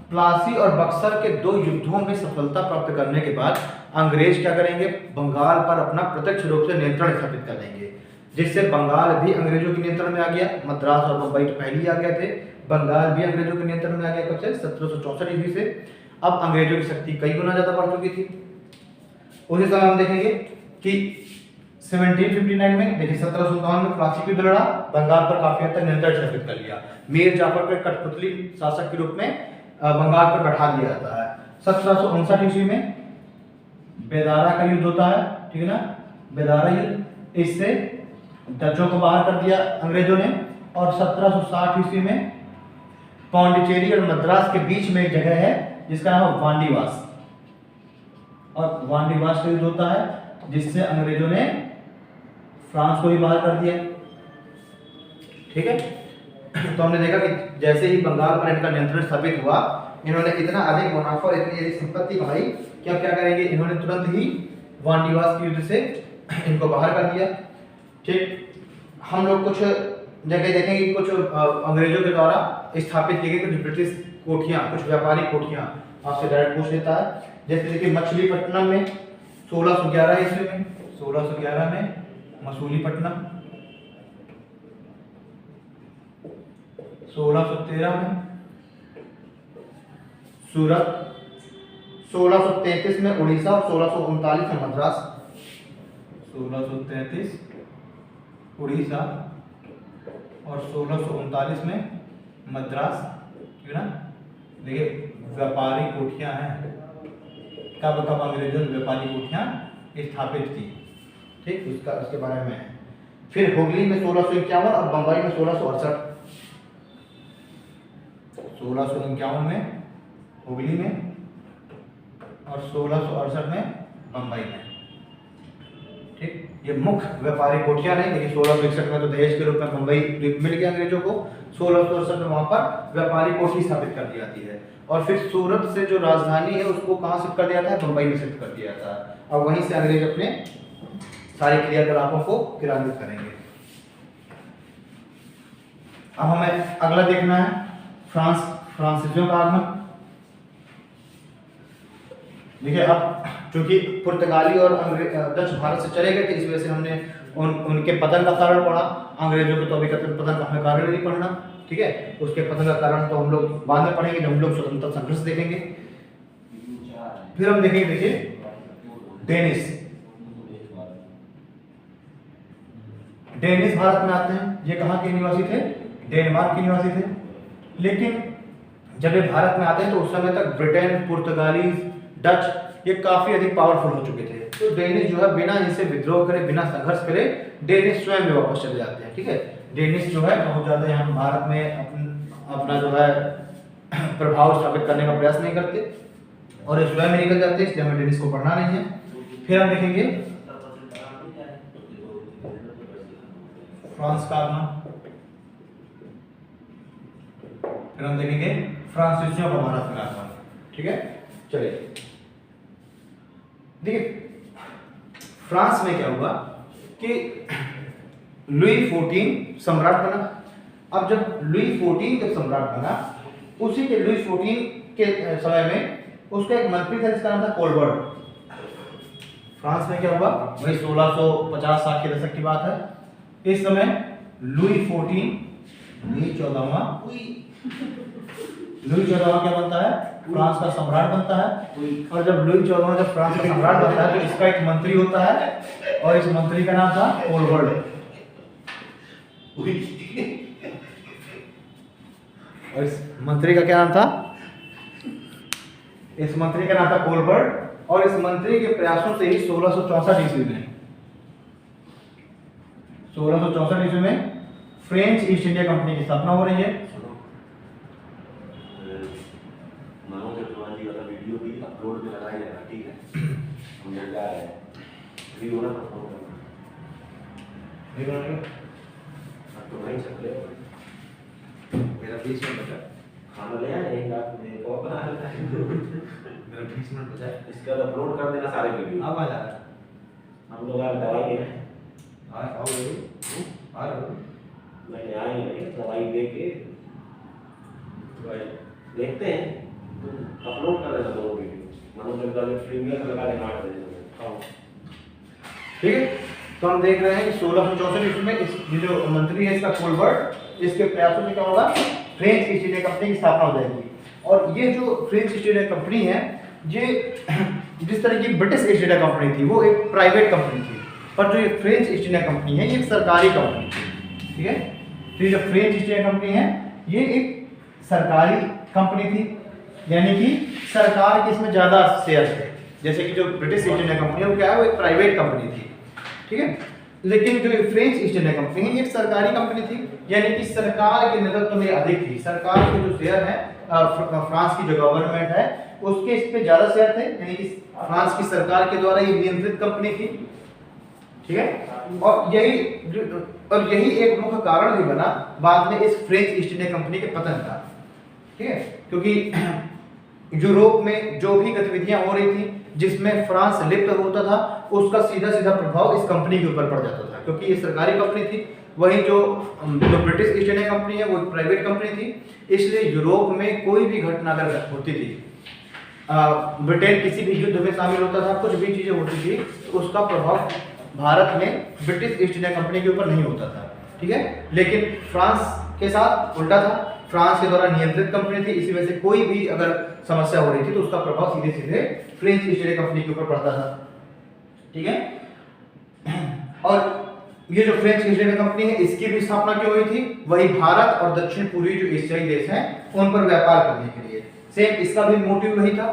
प्लासी और बक्सर के दो युद्धों में सफलता प्राप्त करने के बाद अंग्रेज क्या करेंगे, बंगाल पर अपना प्रत्यक्ष रूप से नियंत्रण स्थापित कर लेंगे, जिससे बंगाल भी अंग्रेजों के नियंत्रण में आ गया। मद्रास और बंबई तो पहले ही आ गए थे, बंगाल भी अंग्रेजों के नियंत्रण में आ गया। कब से? 1764 ईस्वी से। अब अंग्रेजों की शक्ति कई गुना ज्यादा बढ़ चुकी थी। उसी समय हम देखेंगे कि 1759 में देखिए 1757 में प्लासी युद्ध लड़ा, बंगाल पर काफी हद तक नियंत्रण स्थापित कर लिया। मीर जाफर को कठपुतली शासक के रूप में बंगाल पर बैठा दिया जाता है। 1759 ईस्वी में बेदारा का युद्ध होता है, ठीक है ना, बेदारा युद्ध, इससे डचों को बाहर कर दिया अंग्रेजों ने। और 1760 ईस्वी में पौंडीचेरी और मद्रास के बीच में एक जगह है जिसका नाम है वांडीवास, और वांडीवास का युद्ध होता है जिससे अंग्रेजों ने फ्रांस को भी बाहर कर दिया। ठीक है, तो हमने देखा कि जैसे ही बंगाल पर इनका नियंत्रण स्थापित हुआ, इन्होंने इतना अधिक मुनाफा और इतनी अधिक संपत्ति कमाई कि अब क्या करेंगे, इन्होंने तुरंत ही वांडीवास के युद्ध से इनको बाहर कर दिया। ठीक, हम लोग कुछ जगह देखेंगे, कुछ अंग्रेजों के द्वारा स्थापित की गई कुछ ब्रिटिश कोठियां, कुछ व्यापारी कोठियां आपसे डायरेक्ट पूछ लेता है। जैसे देखिए मछलीपट्टनम में 1611 ईस्वी में, 1611 में मसूलीपट्टनम, 1613 में सूरत, 1633 में उड़ीसा और 1639 में मद्रास। 1633 उड़ीसा और 1639 में मद्रास, ठीक है ना। देखिए व्यापारी कोठियां हैं, कब कब अंग्रेजों ने व्यापारी कोठियां स्थापित की, ठीक, उसका उसके बारे में है। फिर हुगली में 1651 और बंबई में 1668, 1651 में हुगली में और 1668 में बंबई में। ठीक, ये मुख्य व्यापारी कोठियां नहीं, लेकिन 1661 में तो दहेज के रूप में बंबई द्वीप मिल गया अंग्रेजों को, 1668 में वहां पर व्यापारी कोठी स्थापित कर दी जाती है। और फिर सूरत से जो राजधानी है उसको कहां शिफ्ट कर दिया जाता है, बंबई में शिफ्ट कर दिया जाता है, और वहीं से अंग्रेज अपने सारे क्रियाकलापों को क्रियान्वित करेंगे। अब हमें अगला देखना है फ्रांसीसियों का आगमन। देखिए अब चूंकि पुर्तगाली और डच भारत से चले गए थे, इस वजह से हमने उनके पतन का कारण पढ़ा। अंग्रेजों के तो अभी पतन का हमें कारण नहीं पढ़ना, ठीक है, उसके पतन का कारण तो हम लोग बाद में पढ़ेंगे जब हम लोग स्वतंत्रता संघर्ष देखेंगे। फिर हम देखेंगे, देखिए डेनिस भारत में आते हैं। ये कहाँ के निवासी थे? डेनमार्क के निवासी थे। लेकिन जब ये भारत में आते हैं तो उस समय तक ब्रिटेन, पुर्तगाली, डच ये काफी अधिक पावरफुल हो चुके थे। तो डेनिस जो है बिना इनसे विद्रोह करे, बिना संघर्ष करे, डेनिस स्वयं में वापस चले जाते हैं। ठीक है, डेनिस जो है बहुत ज्यादा यहाँ भारत में अपना जो है प्रभाव स्थापित करने का प्रयास नहीं करते और ये स्वयं में निकल जाते हैं, इसलिए हमें डेनिस को पढ़ना नहीं है। फिर हम देखेंगे फ्रांस का आगमन, फिर हम देखेंगे फ्रांसीसियों का भारत में आगमन। ठीक है, चलिए देखिए फ्रांस में क्या हुआ कि लुई 14 सम्राट बना। अब जब लुई 14 जब सम्राट बना, उसी के लुई 14 के समय में उसका एक मंत्री था जिसका नाम था कोलबर्ट। फ्रांस में क्या हुआ, वही 1650-60 के दशक की बात है। इस समय लुई 14वां क्या बनता है, फ्रांस का सम्राट बनता है। और जब लुई 14वां जब फ्रांस का सम्राट बनता है तो इसका एक मंत्री होता है और इस मंत्री का नाम था कोलबर्ट। और इस मंत्री का क्या नाम था, इस मंत्री का नाम था कोलबर्ट। और इस मंत्री के प्रयासों से ही 1664 ईस्वी में फ्रेंच ईस्ट इंडिया कंपनी की स्थापना हो रही है। वीडियो भी अपलोड में लगाया जाएगा, ठीक है, हम जा रहे हैं नहीं बनाएंगे? अब तो नहीं सकते मेरा 20 मिनट बचा। खाना ले आए एक रात में को बना लेता है मेरा 20 मिनट बचा है। इसके बाद अपलोड कर देना सारे वीडियो अब आ जा रहा है। हम लोग आज दवाई लेना आओ आ रहा हूँ। नहीं आएंगे नहीं दवाई दे के देखते हैं अपलोड कर देना दोनों वीडियो मनोज प्रीमियर लगा देना 8 बजे ठीक है, तो हम देख रहे हैं कि 1664 ईस्वी में इस ये जो मंत्री है इसका कोलबर्ट, इसके प्रयासों से क्या होगा, फ्रेंच ईस्ट इंडिया कंपनी की स्थापना हो जाएगी। और ये जो फ्रेंच ईस्ट इंडिया कंपनी है, ये जिस तरह की ब्रिटिश ईस्ट इंडिया कंपनी थी वो एक प्राइवेट कंपनी थी, पर जो ये फ्रेंच ईस्ट इंडिया कंपनी है ये एक सरकारी कंपनी थी। ठीक है, तो ये जो फ्रेंच ईस्ट इंडिया कंपनी है ये एक सरकारी कंपनी थी, यानी कि सरकार के इसमें ज़्यादा शेयर थे, जैसे कि जो ब्रिटिश ईस्ट इंडिया कंपनी है वो क्या है, वो एक प्राइवेट कंपनी थी। ठीक है, लेकिन जो फ्रेंच ईस्ट इंडिया कंपनी है ये एक सरकारी कंपनी थी, यानी कि सरकार के नेतृत्व में अधिक थी। सरकार के जो शेयर है, फ्रांस की जो गवर्नमेंट है उसके इस पे ज़्यादा शेयर थे, यानी कि फ्रांस की सरकार के द्वारा ये नियंत्रित कंपनी थी। ठीक है, और यही एक मुख्य कारण भी बना बाद में इस फ्रेंच ईस्ट इंडिया कंपनी के पतन का। ठीक है, क्योंकि यूरोप में जो भी गतिविधियां हो रही थी जिसमें फ्रांस लिप्त होता था उसका सीधा सीधा प्रभाव इस कंपनी के ऊपर पड़ जाता था, क्योंकि ये सरकारी कंपनी थी। वहीं जो ब्रिटिश ईस्ट इंडिया कंपनी है वो एक प्राइवेट कंपनी थी, इसलिए यूरोप में कोई भी घटना अगर होती थी, ब्रिटेन किसी भी युद्ध में शामिल होता था, कुछ भी चीजें होती थी, तो उसका प्रभाव भारत में ब्रिटिश ईस्ट इंडिया कंपनी के ऊपर नहीं होता था। ठीक है, लेकिन फ्रांस के साथ उल्टा था, फ्रांस के द्वारा नियंत्रित कंपनी थी, इसी वजह से कोई भी अगर समस्या हो रही थी तो उसका प्रभाव सीधे सीधे फ्रेंच ईस्ट इंडिया कंपनी के ऊपर पड़ता था। ठीक है, और ये जो फ्रेंच ईस्ट इंडिया कंपनी है इसकी भी स्थापना क्यों हुई थी, वही भारत और दक्षिण पूर्वी जो एशियाई देश हैं उन पर व्यापार करने के लिए। सेम इसका भी मोटिव वही था,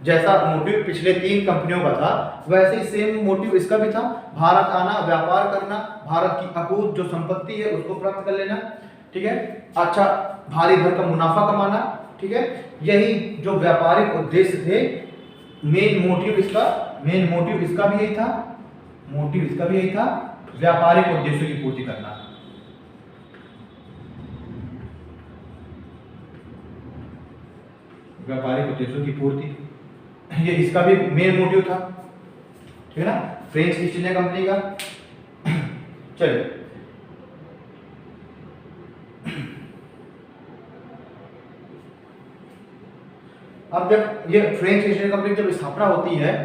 जैसा मोटिव पिछले 3 कंपनियों का था वैसे ही सेम मोटिव इसका भी था, भारत आना, व्यापार करना, भारत की अकूत जो संपत्ति है उसको प्राप्त कर लेना। ठीक है, अच्छा भारी भरकम मुनाफा कमाना। ठीक है, यही जो व्यापारिक उद्देश्य थे, मेन मोटिव इसका भी यही था, मोटिव इसका भी यही था, व्यापारिक उद्देश्यों की पूर्ति करना। व्यापारिक उद्देश्यों की पूर्ति, ये इसका भी मेन मोटिव था। ठीक है ना, फ्रेंच ईस्ट इंडिया कंपनी का। चलिए, अब जब ये फ्रेंच ईस्ट इंडिया कंपनी जब स्थापना होती है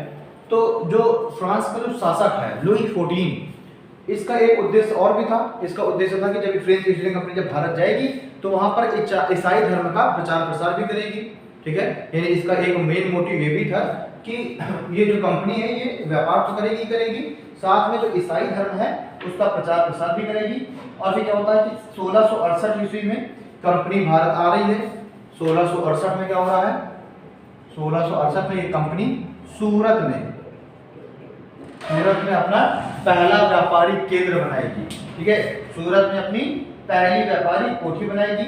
तो जो फ्रांस का जो शासक है लुई 14, इसका एक उद्देश्य और भी था। इसका उद्देश्य था कि जब फ्रेंच ईस्ट इंडिया कंपनी जब भारत जाएगी तो वहां पर ईसाई धर्म का प्रचार प्रसार भी करेगी। ठीक है, यानी इसका एक मेन मोटिव ये भी था कि ये जो कंपनी है ये व्यापार तो करेगी, साथ में जो ईसाई धर्म है उसका प्रचार प्रसार भी करेगी। और फिर क्या होता है कि 1668 ईस्वी में कंपनी भारत आ रही है। 1668 में क्या हो रहा है, 1668 में ये कंपनी सूरत में अपना पहला व्यापारिक केंद्र बनाएगी। ठीक है, सूरत में अपनी पहली व्यापारिक कोठी बनाएगी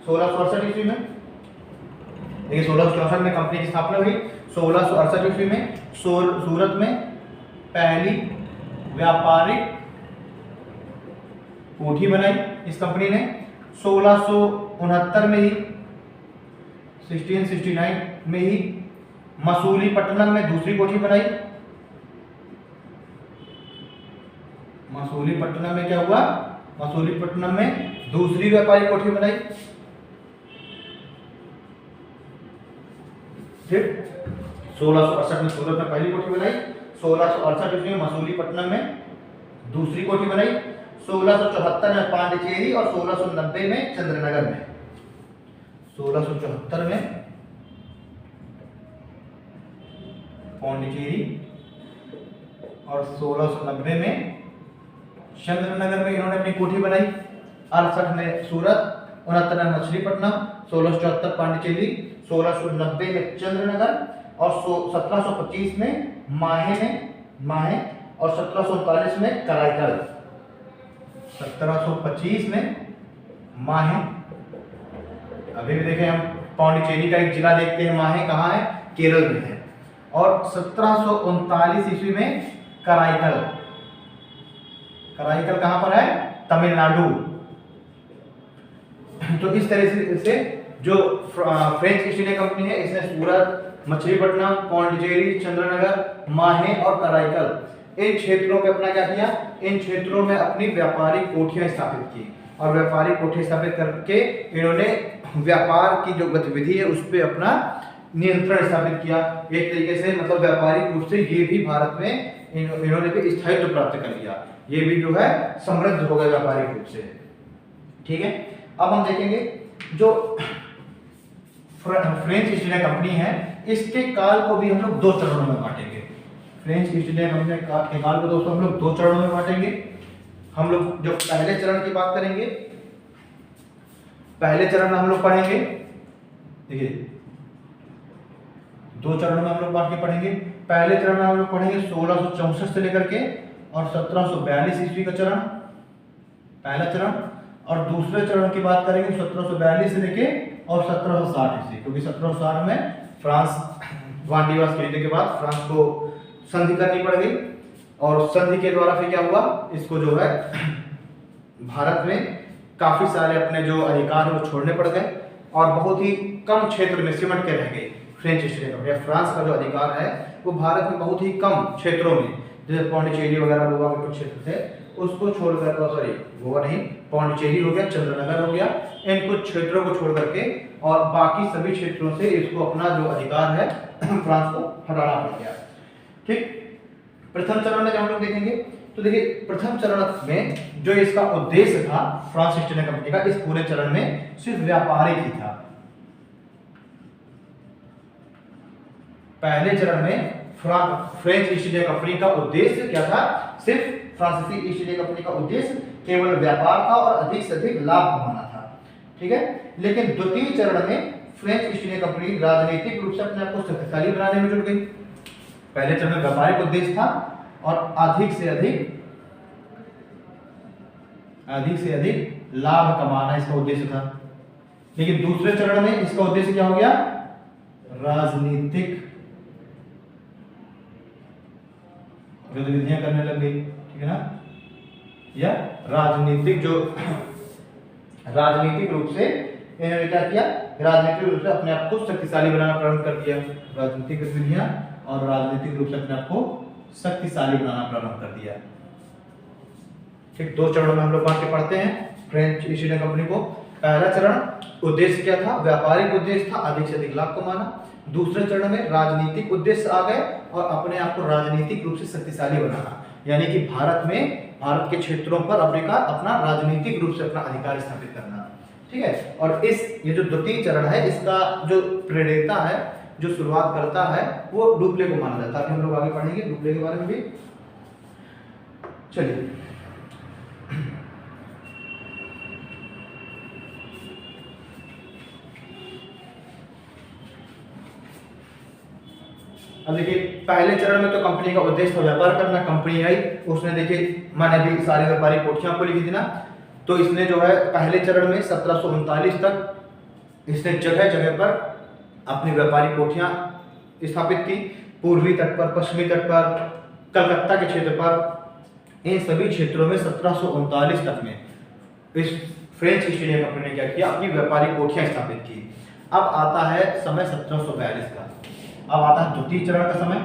1668 ईस्वी में। देखिए 1664 में कंपनी की स्थापना हुई, 1668 ईस्वी में सूरत में पहली व्यापारिक कोठी बनाई इस कंपनी ने। 1669 में ही 1669 में ही मसूलीपट्टनम में दूसरी कोठी बनाई। मसूलीपट्टनम में क्या हुआ, मसूलीपट्टनम में दूसरी व्यापारिक कोठी बनाई। फिर 1668 में सूरत में पहली कोठी बनाई, 1668 में मसूलीपट्टनम में दूसरी कोठी बनाई, 1674 में पांडिचेरी और 1690 में चंद्रनगर में। 1674 में पांडिचेरी और 1690 में चंद्रनगर में इन्होंने अपनी कोठी बनाई। 68 में सूरत, 69 में मछलीपट्टनम, 1674 पांडिचेरी, 1690 में चंद्रनगर और 1725 में माहे और 1739 में कराईकल। 1725 में माहे, अभी भी देखें हम पांडिचेरी का एक जिला देखते हैं, माहे कहाँ है, केरल में है। और 1739 ईस्वी में कराईकल कराईकल कहाँ पर है? तमिलनाडु। तो इस तरह से जो फ्रेंच ईस्ट इंडिया कंपनी है इसने सूरत, मछलीपट्टनम, पौंडीचेरी, चंद्रनगर, माहे और कराईकल इन क्षेत्रों में अपना क्या किया? इन क्षेत्रों में अपनी व्यापारिक कोठियां स्थापित की और व्यापारिक कोठियां स्थापित करके इन्होंने व्यापार की जो गतिविधि है उस पर अपना नियंत्रण स्थापित किया। एक तरीके से मतलब व्यापारिक रूप से ये भी भारत में इन्होंने भी स्थायित्व प्राप्त कर लिया। ये भी जो है समृद्ध हो गए व्यापारिक रूप से। ठीक है, अब हम देखेंगे जो फ्रेंच ईस्ट इंडिया कंपनी है इसके काल को भी हम लोग दो चरणों में बांटेंगे। फ्रेंच ईस्ट इंडिया कंपनी के काल को दोस्तों हम लोग दो चरणों में बांटेंगे। हम लोग जो पहले चरण की बात करेंगे, पहले चरण में हम लोग पढ़ेंगे, देखिए दो चरणों में हम लोग बांट के पढ़ेंगे। पहले चरण में हम लोग पढ़ेंगे 1664 से लेकर के और 1742 ईस्वी का चरण, पहला चरण। और दूसरे चरण की बात करेंगे 1742 से लेके और 1760 ईस्वी, क्योंकि 1760 में फ्रांस वांडीवास के युद्ध के बाद फ्रांस को संधि करनी पड़ गई और संधि के द्वारा फिर क्या हुआ, इसको जो है भारत में काफी सारे अपने जो अधिकार है वो छोड़ने पड़ गए और बहुत ही कम क्षेत्र में सिमट के रह गई French east India company. France का जो अधिकार है वो भारत में बहुत ही कम क्षेत्रों में, जैसे पौंडीचेरी वगैरह गोवा के कुछ क्षेत्र थे उसको छोड़कर, सॉरी गोवा नहीं, पौंडीचेरी हो गया, चंद्रनगर हो गया, इन कुछ क्षेत्रों को छोड़ करके और बाकी सभी क्षेत्रों से इसको अपना जो अधिकार है फ्रांस को हटाना पड़ गया। ठीक, प्रथम चरण में जब हम लोग देखेंगे तो देखिए प्रथम चरण में जो इसका उद्देश्य था फ्रांस ईस्ट इंडिया कंपनी का, इस पूरे चरण में सिर्फ व्यापारिक ही था। पहले चरण में फ्रेंच ईस्ट इंडिया कंपनी का उद्देश्य क्या था? सिर्फ फ्रांसीसी ईस्ट इंडिया कंपनी का उद्देश्य केवल व्यापार था और अधिक से अधिक लाभ कमाना था। ठीक है, लेकिन द्वितीय चरण में फ्रेंच ईस्ट इंडिया कंपनी राजनीतिक रूप से अपने आप को शक्तिशाली बनाने में जुट गई। पहले चरण में व्यापारिक उद्देश्य था और अधिक से अधिक लाभ कमाना इसका उद्देश्य था। लेकिन दूसरे चरण में इसका उद्देश्य क्या हो गया? राजनीतिक गतिविधियां करने लग गई। ठीक है ना, या राजनीतिक रूप से इन्होंने क्या किया? राजनीतिक रूप से अपने आप को शक्तिशाली बनाना प्रारंभ कर दिया। राजनीतिक गतिविधियां और राजनीतिक रूप से अपने आप को शक्तिशाली बनाना प्रारंभ कर दिया। ठीक, दो चरणों में हम लोग बांट के पढ़ते हैं फ्रेंच ईस्ट इंडिया कंपनी को। पहला चरण उद्देश्य क्या था? व्यापारिक उद्देश्य था, अधिक से अधिक लाभ कमाना। दूसरे चरण में राजनीतिक उद्देश्य आ गए और अपने आप को राजनीतिक रूप से शक्तिशाली बनाना, यानी कि भारत के क्षेत्रों पर अपना राजनीतिक रूप से अपना अधिकार स्थापित करना। ठीक है, और ये जो द्वितीय चरण है इसका जो प्रेरणा है, जो शुरुआत करता है वो डुप्ले को माना जाता है। हम लोग आगे पढ़ेंगे डुप्ले के बारे में भी। चलिए, अब देखिए पहले चरण में तो कंपनी का उद्देश्य था व्यापार करना। कंपनी आई, उसने देखिए मैंने अभी सारी व्यापारिक कोठियां आपको लिखी थी ना, तो इसने जो है पहले चरण में 1739 तक इसने जगह जगह पर अपनी व्यापारिक कोठियां स्थापित की। पूर्वी तट पर, पश्चिमी तट पर, कलकत्ता के क्षेत्र पर, इन सभी क्षेत्रों में 1739 तक में इस फ्रेंच ईस्ट इंडिया कंपनी ने क्या किया? अपनी व्यापारिक कोठियां स्थापित की। अब आता है समय 1742 का। अब आता है द्वितीय चरण का समय।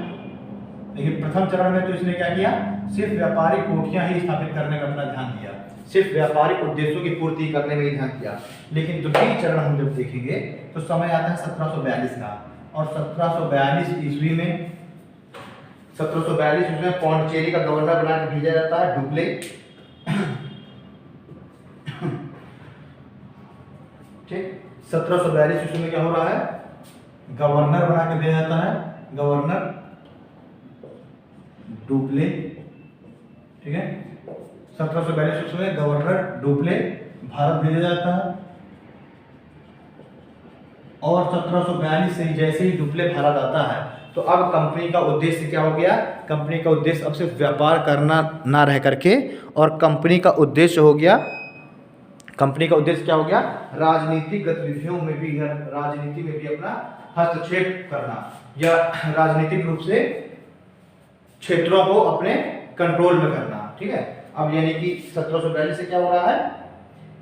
लेकिन प्रथम चरण में तो इसने क्या किया? सिर्फ व्यापारिक कोठियां ही स्थापित करने का अपना ध्यान दिया, सिर्फ व्यापारिक उद्देश्यों की पूर्ति करने में ही ध्यान दिया। लेकिन द्वितीय चरण हम जब देखेंगे तो समय आता है 1742 का, और 1742 ईस्वी में पौंडीचेरी का गवर्नर बना के भेजा जाता है डुप्ले। ठीक, 1742 ईस्वी में क्या हो रहा है? गवर्नर बना के भेजा जाता है, गवर्नर डुप्ले। ठीक है, 1742 ईस्वी में गवर्नर डुप्ले भारत भेजा जाता है और 1742 से जैसे ही डुप्ले भारत आता है तो अब कंपनी का उद्देश्य क्या हो गया? कंपनी का उद्देश्य अब सिर्फ व्यापार करना ना रह करके, और कंपनी का उद्देश्य क्या हो गया? राजनीतिक गतिविधियों में भी, राजनीति में भी अपना हस्तक्षेप करना या राजनीतिक रूप से क्षेत्रों को अपने कंट्रोल में करना। ठीक है, अब यानी कि 1742 से क्या हो रहा है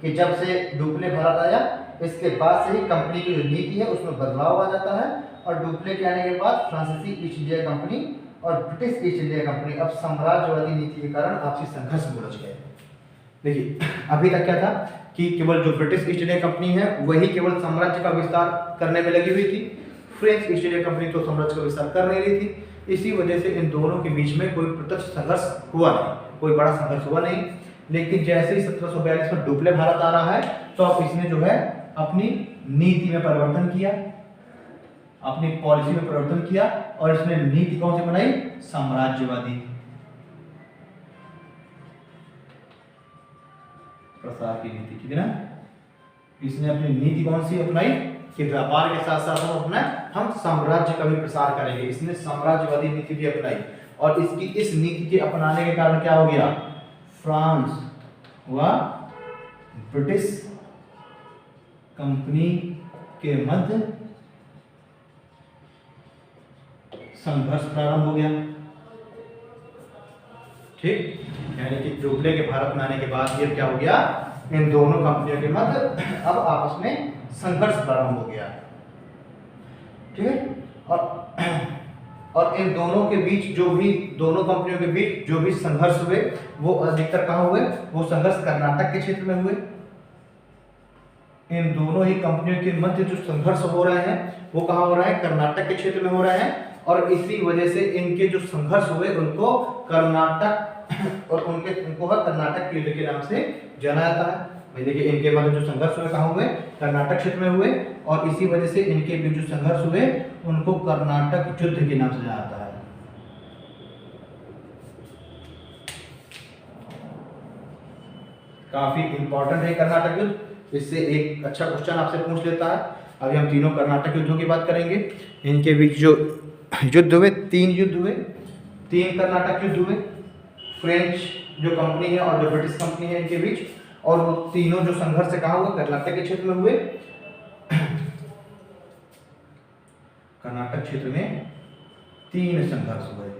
कि जब से डुप्ले भारत आया, इसके बाद से ही कंपनी की जो नीति है उसमें बदलाव आ जाता है, और डुप्ले के आने के बाद फ्रांसीसी ईस्ट इंडिया कंपनी और ब्रिटिश ईस्ट इंडिया कंपनी अब साम्राज्यवादी नीति के कारण आपसी संघर्ष में उलझ गए। देखिए अभी तक क्या था कि केवल जो ब्रिटिश ईस्ट इंडिया कंपनी है वही केवल साम्राज्य का विस्तार करने में लगी हुई थी, फ्रेंच ईस्ट इंडिया कंपनी तो साम्राज्य का विस्तार कर नहीं रही थी। इसी वजह से इन दोनों के बीच में कोई प्रत्यक्ष संघर्ष हुआ नहीं, कोई बड़ा संघर्ष हुआ नहीं। लेकिन जैसे ही 1742 में डुप्ले भारत आ रहा है तो अब इसने जो है अपनी नीति में परिवर्तन किया, अपनी पॉलिसी में परिवर्तन किया, और इसने नीति कौन सी बनाई? साम्राज्यवादी प्रसार की नीति, ठीक है ना। इसने अपनी नीति कौन सी अपनाई कि व्यापार के साथ साथ हम साम्राज्य का भी प्रसार करेंगे। इसने साम्राज्यवादी नीति भी अपनाई, और इसकी इस नीति के अपनाने के कारण क्या हो गया? फ्रांस व ब्रिटिश कंपनी के मध्य संघर्ष प्रारंभ हो गया, ठीक। यानी कि डुप्ले के भारत में आने के बाद ये क्या हो गया? इन दोनों कंपनियों के मध्य अब आपस में संघर्ष प्रारंभ हो गया, ठीक है। और इन दोनों के बीच जो भी दोनों कंपनियों के बीच जो भी संघर्ष हुए वो अधिकतर कहाँ हुए? वो संघर्ष कर्नाटक के क्षेत्र में हुए। इन दोनों ही कंपनियों के मध्य जो संघर्ष हो रहे हैं वो कहाँ हो रहा है? कर्नाटक के क्षेत्र में हो रहे हैं, और इसी वजह से इनके जो संघर्ष हुए उनको कर्नाटक और उनको कर्नाटक युद्ध के नाम से जाना जाता है। भाई देखिए इनके मध्य जो संघर्ष हुए कहाँ हुए? कर्नाटक क्षेत्र में हुए, और इसी वजह से इनके बीच जो संघर्ष हुए उनको कर्नाटक युद्ध के नाम से जाना जाता है। काफी इंपॉर्टेंट है कर्नाटक युद्ध, इससे एक अच्छा क्वेश्चन आपसे पूछ लेता है। अभी हम तीनों कर्नाटक युद्धों की बात करेंगे। इनके बीच जो युद्ध हुए, 3 युद्ध हुए, 3 कर्नाटक युद्ध हुए, फ्रेंच जो कंपनी है और जो ब्रिटिश कंपनी है इनके बीच, और वो तीनों जो संघर्ष है कहाँ हुए? कर्नाटक के क्षेत्र में हुए। कर्नाटक क्षेत्र में 3 संघर्ष हुए,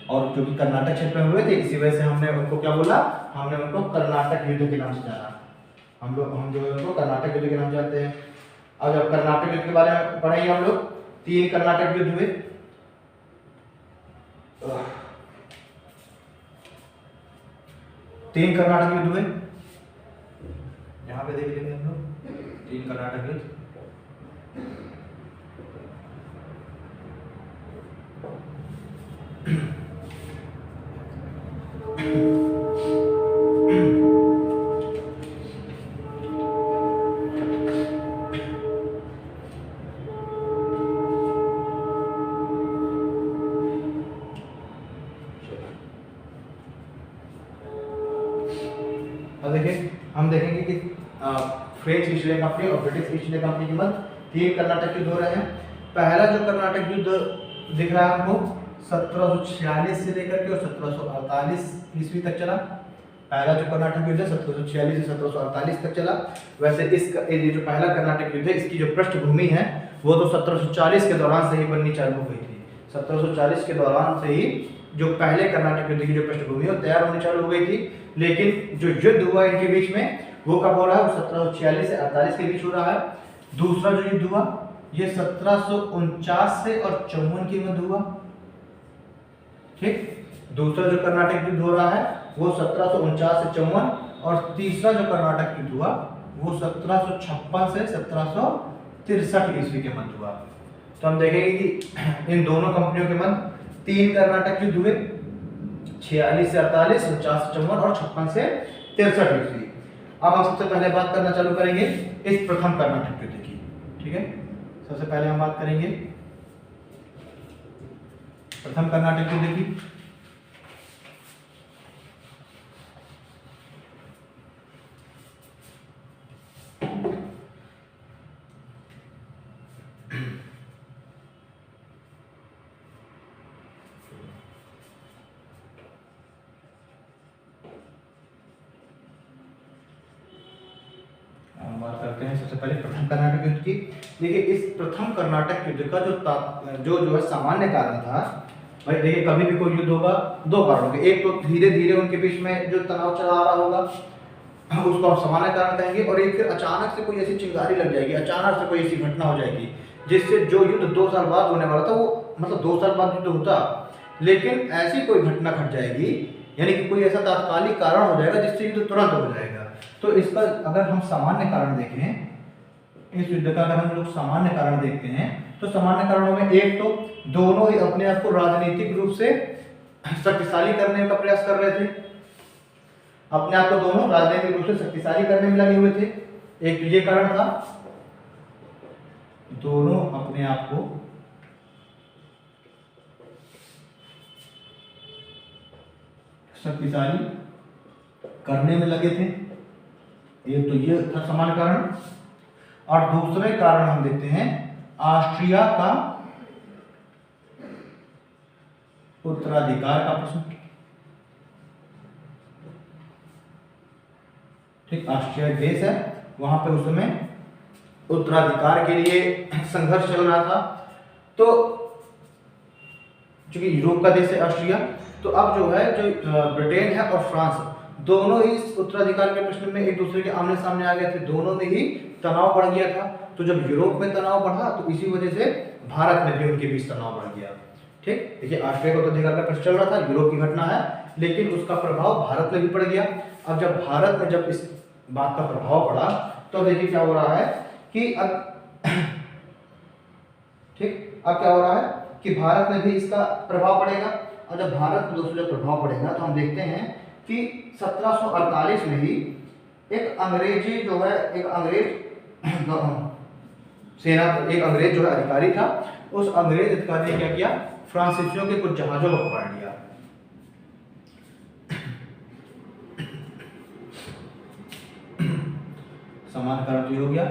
और जो कि कर्नाटक क्षेत्र में हुए थे इसी वजह से हमने उनको क्या बोला? हमने उनको कर्नाटक युद्ध के नाम से जाना। हम जो है उनको कर्नाटक युद्ध के नाम जानते हैं। अब जब कर्नाटक युद्ध के बारे में पढ़ेंगे हम लोग, 3 कर्नाटक युद्ध हुए। 3 कर्नाटक युद्ध हुए, यहाँ पे देख लेंगे हम लोग 3 कर्नाटक युद्ध। अब देखिए हम देखेंगे कि फ्रेंच ईस्ट इंडिया कंपनी और ब्रिटिश ईस्ट इंडिया कंपनी के मध्य 3 कर्नाटक युद्ध हो रहे हैं। पहला जो कर्नाटक युद्ध दिख रहा है आपको 1746 से लेकर के और 1748 ईस्वी तक चला। पहला जो कर्नाटक युद्ध है 1746 से 1748 तक चला। वैसे ये जो पहला कर्नाटक युद्ध है इसकी जो पृष्ठभूमि है वो तो 1740 के दौरान से ही बननी चालू हुई थी। 1740 के दौरान से ही जो पहले कर्नाटक युद्ध की जो पृष्ठभूमि है वो तैयार होनी चालू हो गई थी। लेकिन जो युद्ध हुआ इनके बीच में वो कब हो रहा है? वो 1746 से 48 के बीच हो रहा है। दूसरा जो युद्ध हुआ ये 1749 से और 54 के मध्य हुआ, ठीक। दूसरा जो कर्नाटक युद्ध हो रहा है वो 1749 से 54, और तीसरा जो कर्नाटक युद्ध हुआ वो 1756 से 1763 ईस्वी के मध्य हुआ। तो हम देखेंगे कि इन दोनों कंपनियों के मध्य 3 कर्नाटक युद्ध हुए, 46 से 48, 49 से 54 और 56 से 63 ईस्वी। अब हम सबसे पहले बात करना चालू करेंगे इस प्रथम कर्नाटक युद्ध की, ठीक है। सबसे पहले हम बात करेंगे प्रथम कर्नाटक युद्ध की। बात करते हैं सबसे पहले प्रथम कर्नाटक युद्ध की। देखिए इस प्रथम कर्नाटक युद्ध का जो है सामान्य कारण था भाई देखिए कभी भी कोई युद्ध होगा दो कारणों के, एक तो धीरे धीरे उनके बीच में जो तनाव चला आ रहा होगा उसको हम सामान्य कारण कहेंगे, और एक फिर अचानक से कोई ऐसी चिंगारी लग जाएगी, अचानक से कोई ऐसी घटना हो जाएगी जिससे जो युद्ध 2 साल बाद होने वाला था वो मतलब 2 साल बाद युद्ध होता, लेकिन ऐसी कोई घटना घट जाएगी, यानी कि कोई ऐसा तात्कालिक कारण हो जाएगा जिससे युद्ध तुरंत हो जाएगा। तो इसका अगर हम सामान्य कारण देखें, इस युद्ध का अगर हम लोग सामान्य कारण देखते हैं तो सामान्य कारणों में एक तो दोनों ही अपने आप को राजनीतिक रूप से शक्तिशाली करने का प्रयास कर रहे थे, अपने आप को दोनों राजनीतिक रूप से शक्तिशाली करने में लगे हुए थे, एक ये कारण था, दोनों अपने आप को शक्तिशाली करने में लगे थे, एक तो ये था सामान्य कारण। और दूसरे कारण हम देखते हैं ऑस्ट्रिया का उत्तराधिकार का प्रश्न। ठीक, ऑस्ट्रिया देश है, वहां पे उस समय उत्तराधिकार के लिए संघर्ष चल रहा था। तो चूंकि यूरोप का देश है ऑस्ट्रिया, तो अब जो है जो ब्रिटेन है और फ्रांस दोनों ही इस उत्तराधिकार के प्रश्न में एक दूसरे के आमने सामने आ गए थे, दोनों में ही तनाव बढ़ गया था। तो जब यूरोप में तनाव बढ़ा तो इसी वजह से भारत में भी उनके बीच तनाव बढ़ गया। ठीक, देखिए ऑस्ट्रिया का उत्तराधिकार का प्रश्न चल रहा था, यूरोप की घटना है, लेकिन उसका प्रभाव भारत में भी पड़ गया। अब जब भारत में जब इस बात का प्रभाव पड़ा तो देखिए क्या हो रहा है कि अब ठीक, अब क्या हो रहा है कि भारत में भी इसका प्रभाव पड़ेगा। और जब भारत में दोस्तों जब प्रभाव पड़ेगा तो हम देखते हैं कि 1748 में ही एक अंग्रेजी जो है, एक अंग्रेज सेना, एक अंग्रेज जो है अधिकारी था, उस अंग्रेज अधिकारी ने क्या किया, फ्रांसीसियों के कुछ जहाजों को पकड़ लिया। समान कारण तो हो गया।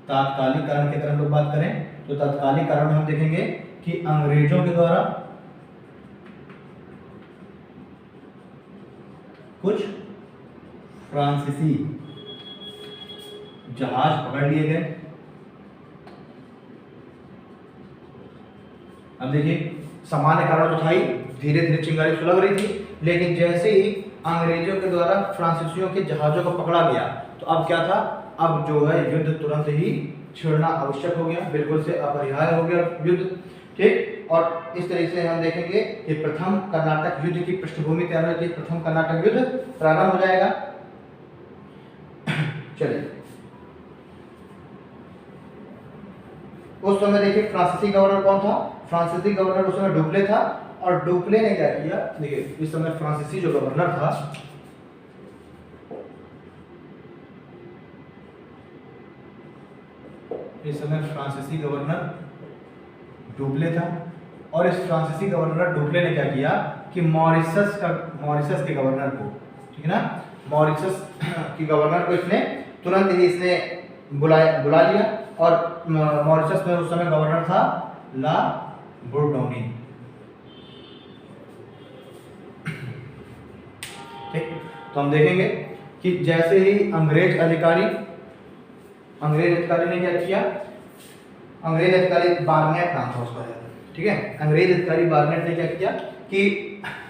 तात्कालिक कारण की अगर हम लोग बात करें तो तात्कालिक कारण में हम देखेंगे कि अंग्रेजों के द्वारा कुछ फ्रांसीसी जहाज पकड़ लिए गए। अब देखिए सामान्य कारण तो था ही, धीरे धीरे चिंगारी सुलग रही थी, लेकिन जैसे ही अंग्रेजों के द्वारा फ्रांसीसियों के जहाजों को पकड़ा गया तो अब क्या था, अब जो है युद्ध तुरंत ही छिड़ना आवश्यक हो गया, बिल्कुल से अपरिहार्य हो गया युद्ध। ठीक, और इस तरीके से हम देखेंगे कि प्रथम कर्नाटक युद्ध की पृष्ठभूमि तैयार होती है, प्रथम कर्नाटक युद्ध प्रारंभ हो जाएगा। चलिए, उस समय देखिए फ्रांसीसी गवर्नर कौन था, फ्रांसीसी गवर्नर उस समय डुप्ले था। और डुप्ले ने क्या किया, देखिए इस समय फ्रांसीसी जो गवर्नर था, इस समय फ्रांसीसी गवर्नर डुप्ले था, और इस फ्रांसीसी गवर्नर डुप्ले ने क्या किया कि मॉरिशस के गवर्नर को, ठीक है ना, मॉरिशस की गवर्नर को इसने तुरंत ही इसने बुला लिया। और मॉरिशस में उस समय गवर्नर था ला बोर्डोनी। ठीक, तो हम देखेंगे कि जैसे ही अंग्रेज अधिकारी ने क्या किया, अंग्रेज अधिकारी बार्नेट नाम था उसका, ठीक है, अंग्रेज अधिकारी बार्नेट ने क्या किया कि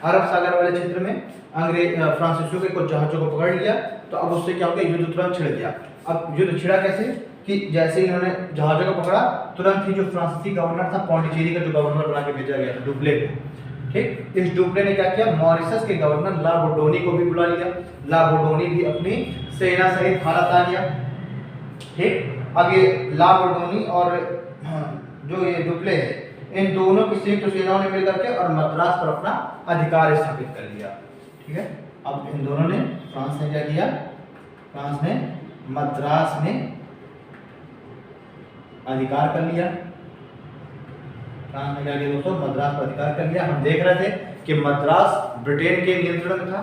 अरब सागर वाले क्षेत्र में अंग्रेज फ्रांसीसियों के कुछ जहाजों को पकड़ लिया। तो अब उससे क्या हो गया, युद्ध तुरंत छिड़ गया। अब युद्ध छिड़ा कैसे कि जैसे ही इन्होंने जहाजों को पकड़ा, तुरंत ही जो फ्रांसीसी गवर्नर था, पौंडीचेरी का जो गवर्नर बना के भेजा गया था डुप्ले को, ठीक, इस डुप्ले ने क्या किया, मॉरिशस के गवर्नर ला बोर्डोनी को भी बुला लिया। ला बोर्डोनी भी अपनी सेना सहित भारत आ गया। ठीक, अब ये ला बोर्डोनी और जो ये डुप्ले है, इन दोनों की संयुक्त सेनाओं ने मिलकर के और मद्रास पर अपना अधिकार स्थापित कर लिया। ठीक है, अब इन दोनों ने, फ्रांस ने क्या किया, फ्रांस ने मद्रास में अधिकार कर लिया। फ्रांस ने क्या किया दोस्तों, मद्रास पर अधिकार कर लिया। हम देख रहे थे कि मद्रास ब्रिटेन के नियंत्रण में था,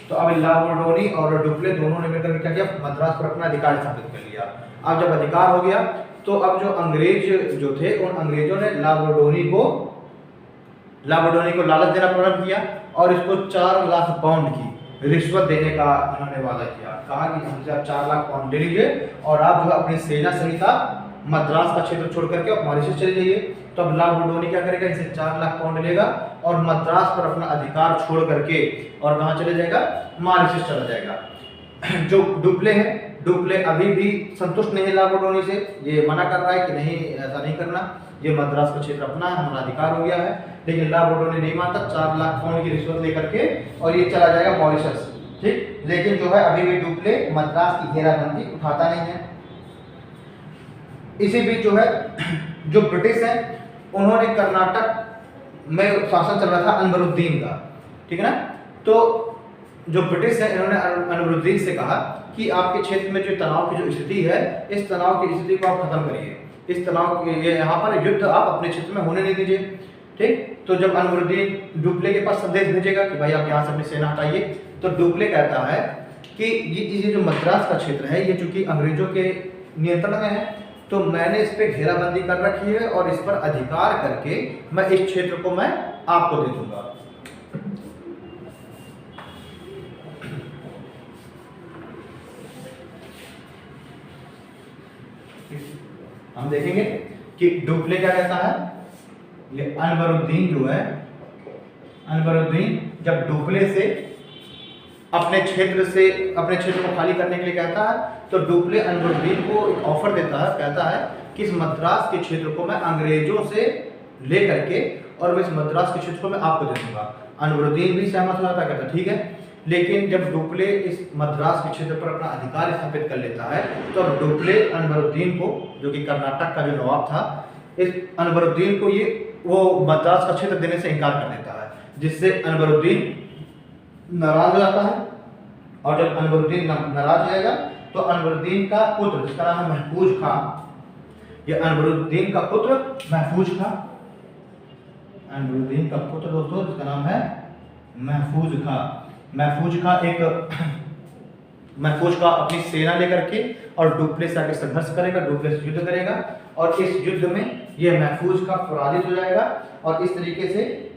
तो अब ला बोर्डोनी और डुप्ले दोनों ने मिलकर क्या किया, मद्रास पर अपना अधिकार स्थापित कर लिया। अब जब अधिकार हो गया तो अब जो अंग्रेज जो थे, उन अंग्रेजों ने ला बोर्डोनी को लालच देना प्रारंभ किया और इसको 4 लाख पाउंड की रिश्वत देने का इन्होंने वादा किया। कहा कि हमसे आप 4 लाख पाउंड दे लीजिए और आप जो है अपनी सेना सहित आप मद्रास का क्षेत्र छोड़ करके आप मॉरिशस चले जाइए, तो अब ला बोर्डोनी क्या करेगा, इसे 4 लाख पाउंड लेगा और मद्रास पर अपना अधिकार छोड़ करके और कहाँ चले जाएगा, मॉरिशस चला जाएगा। जो डुप्ले है, डुप्ले अभी भी संतुष्ट नहीं है ला बोर्डोनी से, ये मना कर रहा है कि नहीं ऐसा नहीं करना, ये मद्रास का क्षेत्र अपना है, हमारा अधिकार हो गया है। लेकिन ला बोर्डोनी नहीं मानता, 4 लाख पाउंड की रिश्वत लेकर के और ये चला जाएगा मॉरिशस, ठीक। लेकिन जो है अभी भी डुप्ले मद्रास की घेराबंदी उठाता नहीं है। इसी बीच जो है जो ब्रिटिश है उन्होंने कर्नाटक में शासन चल रहा था अनवरुद्दीन का, ठीक है ना। तो जो ब्रिटिश है इन्होंने अनवरुद्दीन से कहा कि आपके क्षेत्र में जो तनाव की जो स्थिति है, इस तनाव की स्थिति को आप खत्म करिए, इस तनाव के ये यहाँ पर युद्ध आप अपने क्षेत्र में होने नहीं दीजिए, ठीक। तो जब अनवरुद्दीन डुप्ले के पास संदेश भेजेगा कि भाई आप यहाँ से अपनी सेना हटाइए, तो डुप्ले कहता है कि ये जो मद्रास का क्षेत्र है ये चूंकि अंग्रेजों के नियंत्रण में है, तो मैंने इस पे घेराबंदी कर रखी है और इस पर अधिकार करके मैं इस क्षेत्र को मैं आपको दे दूंगा। हम देखेंगे कि डुप्ले क्या कहता है, ये अनवरुद्दीन जो है, अनवरुद्दीन जब डुप्ले से अपने क्षेत्र को खाली करने के लिए कहता है, तो डुप्ले अनवरुद्दीन को एक ऑफर देता है, कहता है कि इस मद्रास के क्षेत्र को मैं अंग्रेजों से ले करके और इस मद्रास के क्षेत्र को मैं आपको दे दूंगा। अनवरुद्दीन भी सहमत हो जाता है, कहता ठीक है। लेकिन जब डुप्ले इस मद्रास के क्षेत्र पर अपना अधिकार स्थापित कर लेता है, तो डुप्ले अनवरुद्दीन को, जो कि कर्नाटक का जो नवाब था, इस अनवरुद्दीन को ये वो मद्रास का क्षेत्र देने से इनकार कर देता है, जिससे अनवरुद्दीन नाराज हो जाता है। और जब अनवरुद्दीन नाराज हो जाएगा तो अनवरुद्दीन का पुत्र, जिसका नाम है महफूज खां, ये अनवरुद्दीन का पुत्र महफूज खां, अनवरुद्दीन का पुत्र दोस्तों जिसका नाम है महफूज खां, महफूज खां अपनी सेना लेकर के और डुप्ले से आगे संघर्ष करेगा, डुप्ले से युद्ध करेगा और इस युद्ध में ये महफूज खां पराजित हो जाएगा और इस तरीके से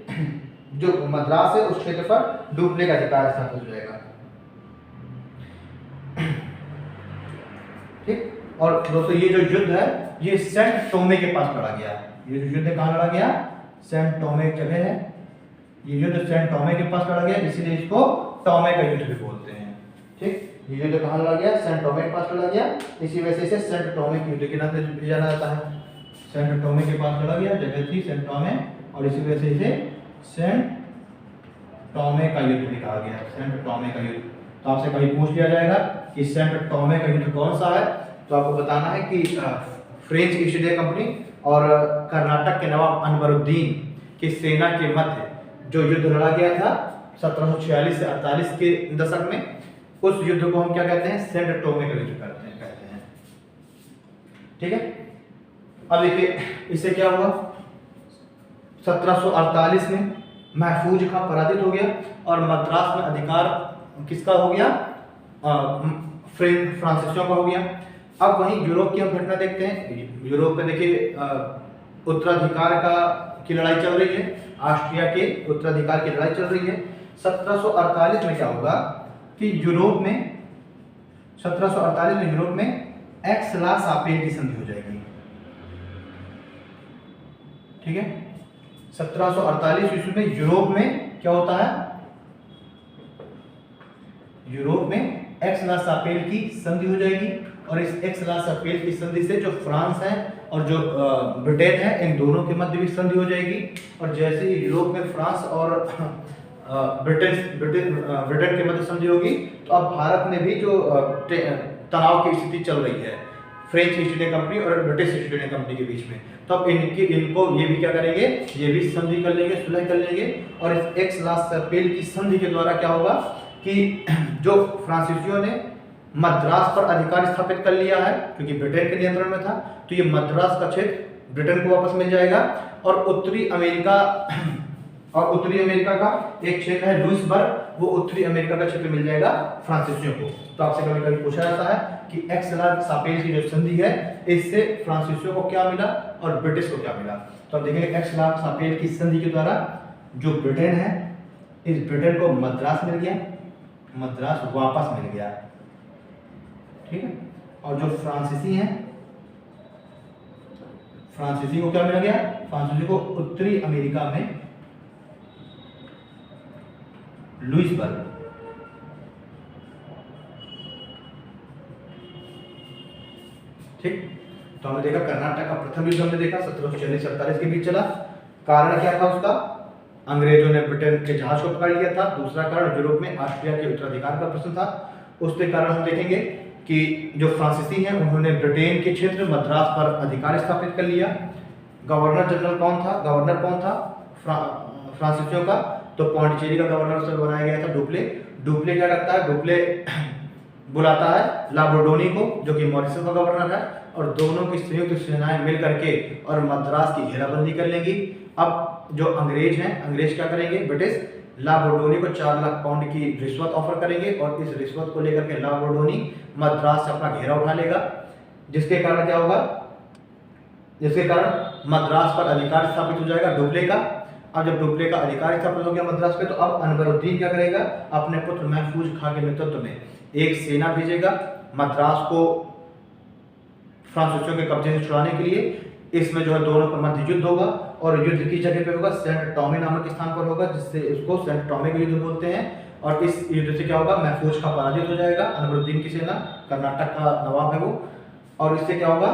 जो मद्रास है उस क्षेत्र पर डुप्ले का अधिकार स्थापित हो जाएगा, ठीक। और दोस्तों ये जो युद्ध है ये सेंट टोमे के पास लड़ा गया, ये जो युद्ध कहाँ लड़ा गया, सेंट टोमे एक जगह है, ये युद्ध सेंट टोमे के पास लड़ा गया, इसीलिए इसको टोमे का युद्ध भी बोलते हैं, ठीक। ये युद्ध कहाँ लड़ा गया, सेंट टोमे के पास लड़ा गया, इसी वजह से सेंट टोमे के युद्ध के नाम से भी जाना जाता है। सेंट टोमे के पास लड़ा गया, जगह थी सेंट टोमे, और इसी वजह से इसे सेंट टोमे का युद्ध भी कहा गया, सेंट टोमे का युद्ध। तो आपसे कभी पूछ लिया जाएगा कि सेंट टोमे का युद्ध कौन सा है, तो आपको बताना है कि फ्रेंच ईस्ट इंडिया कंपनी और कर्नाटक के नवाब अनवरुद्दीन की सेना के मध्य जो युद्ध लड़ा गया था 1746 से 48 के दशक में, उस युद्ध को हम क्या कहते हैं, सेंट टोमे का युद्ध कहते हैं, ठीक है। अब देखिए इससे क्या हुआ, 1748 में महफूज खां पराजित हो गया और मद्रास में अधिकार किसका हो गया, फ्रांसीसियों का हो गया। अब वहीं यूरोप की हम घटना देखते हैं। यूरोप में देखिए उत्तराधिकार की लड़ाई चल रही है, ऑस्ट्रिया के उत्तराधिकार की लड़ाई चल रही है। 1748 में क्या होगा कि यूरोप में 1748 में यूरोप में एक्स-ला-शापेल की संधि हो जाएगी, ठीक है। 1748 ईस्वी में यूरोप में क्या होता है, यूरोप में एक्स-ला-शापेल की संधि हो जाएगी और इस एक्स-ला-शापेल की संधि से जो फ्रांस है और जो ब्रिटेन है, इन दोनों के मध्य भी संधि हो जाएगी। और जैसे ही यूरोप में फ्रांस और ब्रिटेन के मध्य संधि होगी, तो अब भारत में भी जो तनाव की स्थिति चल रही है फ्रेंच ईस्ट इंडिया कंपनी और ब्रिटिश ईस्ट इंडिया कंपनी के बीच में, तो अब इनको ये भी क्या करेंगे, ये भी संधि कर लेंगे, सुलह कर लेंगे। और इस एक्स-ला-शापेल की संधि के द्वारा क्या होगा कि जो फ्रांसीसियों ने मद्रास पर अधिकार स्थापित कर लिया है, क्योंकि ब्रिटेन के नियंत्रण में था, तो ये मद्रास का क्षेत्र ब्रिटेन को वापस मिल जाएगा। और उत्तरी अमेरिका का एक क्षेत्र है लुइसबर्ग, वो उत्तरी अमेरिका का क्षेत्र मिल जाएगा फ्रांसीसियों को। तो आपसे कभी कभी पूछा जाता है कि एक्स-ला-शापेल की जो संधि है, इससे फ्रांसीसियों को क्या मिला और ब्रिटिश को क्या मिला। तो अब देखेंगे एक्स-ला-शापेल की संधि के द्वारा जो ब्रिटेन है, इस ब्रिटेन को मद्रास मिल गया, मद्रास वापस मिल गया, ठीक है। और जो फ्रांसीसी हैं फ्रांसीसी को क्या मिल गया? फ्रांसीसी को उत्तरी अमेरिका में लुइसबर्ग। ठीक, तो हमने देखा कर्नाटक का प्रथम युद्ध हमने देखा 1746-47 के बीच चला। कारण क्या था उसका? अंग्रेजों ने ब्रिटेन के जहाज को पकड़ लिया था। दूसरा कारण यूरोप में ऑस्ट्रिया के उत्तराधिकार का प्रश्न था। उसके कारण हम देखेंगे कि जो फ्रांसीसी हैं उन्होंने ब्रिटेन के क्षेत्र मद्रास पर अधिकार स्थापित कर लिया। गवर्नर जनरल कौन था? गवर्नर कौन था फ्रांसीसियों का? तो पौंडीचेरी का गवर्नर उसे बनाया गया था डुप्ले। डुप्ले क्या करता है? डुप्ले बुलाता है लाबोडोनी को, जो कि मॉरिशस का गवर्नर है, और दोनों की संयुक्त सेनाएं मिल करके और मद्रास की घेराबंदी कर लेंगी। अब जो अंग्रेज हैं, अंग्रेज क्या करेंगे? ब्रिटिश लाबोडोनी को 4 लाख पाउंड की रिश्वत ऑफर करेंगे और इस रिश्वत को लेकर के लाबोडोनी मद्रास से अपना घेरा उठा लेगा, जिसके कारण क्या होगा? जिसके कारण मद्रास पर अधिकार स्थापित हो जाएगा डुप्ले का। अब जब डुप्ले का अधिकार स्थापित हो गया मद्रास पे, तो अब अनवरुद्दीन क्या करेगा? अपने पुत्र महफूज खां के नेतृत्व में एक सेना भेजेगा मद्रास को फ्रांसीसियों के कब्जे से छुड़ाने के लिए। इसमें जो है दोनों पर मध्य युद्ध होगा और युद्ध की जगह पे होगा सेंट टॉमे नामक स्थान पर होगा, जिससे इसको सेंट टॉमे का युद्ध बोलते हैं। और इस युद्ध से क्या होगा? महफूज खां पराजित हो जाएगा। अनवरुद्दीन की सेना, कर्नाटक का नवाब है वो, और इससे क्या होगा?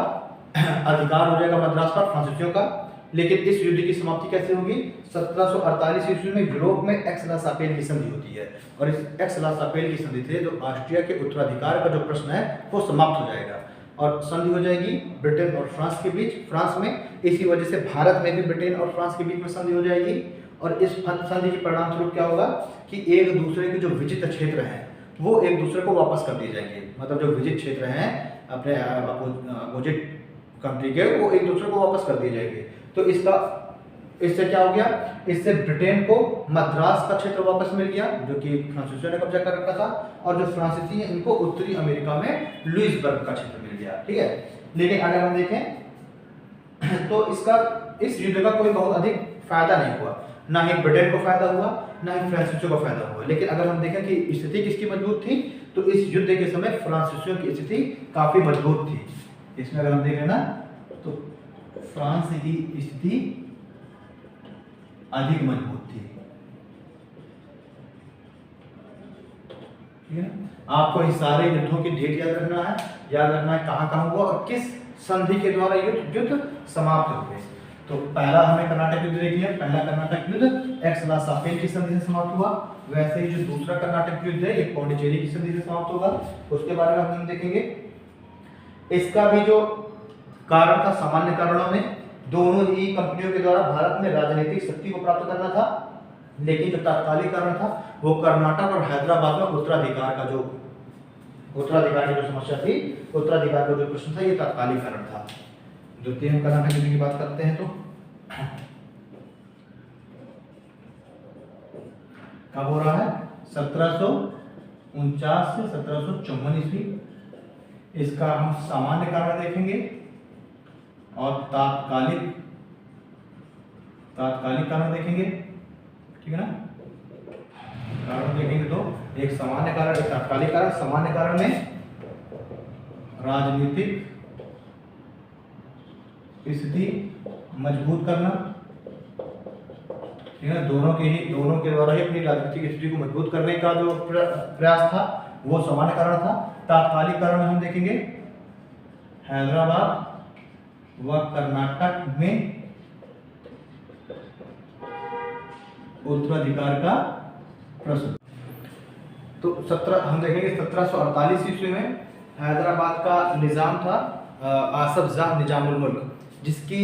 अधिकार हो जाएगा मद्रास पर फ्रांसीसियों का। लेकिन इस युद्ध की समाप्ति कैसे होगी? 1748 ईस्वी में यूरोप में एक्स-ला-शापेल की संधि होती है, और इस एक्स-ला-शापेल की संधि से जो ऑस्ट्रिया के उत्तराधिकार का जो प्रश्न है वो समाप्त हो जाएगा और संधि हो जाएगी ब्रिटेन और फ्रांस के बीच, फ्रांस में। इसी वजह से भारत में भी ब्रिटेन और फ्रांस के बीच में संधि हो जाएगी। और इस संधि के परिणाम स्वरूप क्या होगा कि एक दूसरे के जो विजित क्षेत्र हैं वो एक दूसरे को वापस कर दिए जाएंगे। मतलब जो विजित क्षेत्र हैं अपने अपोजिट कंट्री के, वो एक दूसरे को वापस कर दिए जाएंगे। तो इससे क्या हो गया? इससे ब्रिटेन को मद्रास का क्षेत्र वापस मिल गया, जो कि फ्रांसीसियों ने कब्जा कर रखा था, और जो फ्रांसीसी हैं इनको उत्तरी अमेरिका में लुइसबर्ग का क्षेत्र मिल गया। ठीक है, लेकिन अगर हम देखें तो इस युद्ध का कोई बहुत अधिक फायदा नहीं हुआ, ना ही ब्रिटेन को फायदा हुआ, ना ही फ्रांसीसियों को फायदा हुआ। लेकिन अगर हम देखें कि स्थिति किसकी मजबूत थी, तो इस युद्ध के समय फ्रांसीसियों की स्थिति काफी मजबूत थी। इसमें अगर हम देखें ना, तो फ्रांस की स्थिति अधिक मजबूत थी। ठीक है, आपको इन सारे युद्धों की डेट याद रखना है, कहां कहां हुआ और किस संधि के द्वारा युद्ध समाप्त हुए। तो पहला हमने कर्नाटक युद्ध देख लिया। पहला कर्नाटक युद्ध एक्स-ला-शापेल की संधि से समाप्त हुआ। वैसे ही जो दूसरा कर्नाटक युद्ध है ये पौंडीचेरी की संधि से समाप्त होगा, उसके बारे में हम देखेंगे। इसका भी जो कारण था, सामान्य कारणों में दोनों ही कंपनियों के द्वारा भारत में राजनीतिक शक्ति को प्राप्त करना था, लेकिन जो तात्कालिक कारण था वो कर्नाटक और हैदराबाद में उत्तराधिकार की जो समस्या थी, उत्तराधिकार का जो प्रश्न था, ये तात्कालिक कारण था। द्वितीय हम कर्नाटक युद्ध की बात करते हैं तो कब हो रहा है? 1749 से 1754 ईस्वी। इसका हम सामान्य कारण देखेंगे और तात्कालिक कारण देखेंगे। ठीक है ना, कारण देखेंगे तो एक सामान्य कारण, एक तात्कालिक कारण। सामान्य कारण में राजनीतिक स्थिति मजबूत करना, ठीक है, दोनों के द्वारा ही अपनी राजनीतिक स्थिति को मजबूत करने का जो प्रयास था वो सामान्य कारण था। तात्कालिक कारण हम देखेंगे हैदराबाद व कर्नाटक में उत्तराधिकार का प्रश्न। तो हम देखेंगे 1748 ईस्वी में हैदराबाद का निजाम था आसफ जाह निजामुल मुल्क, जिसकी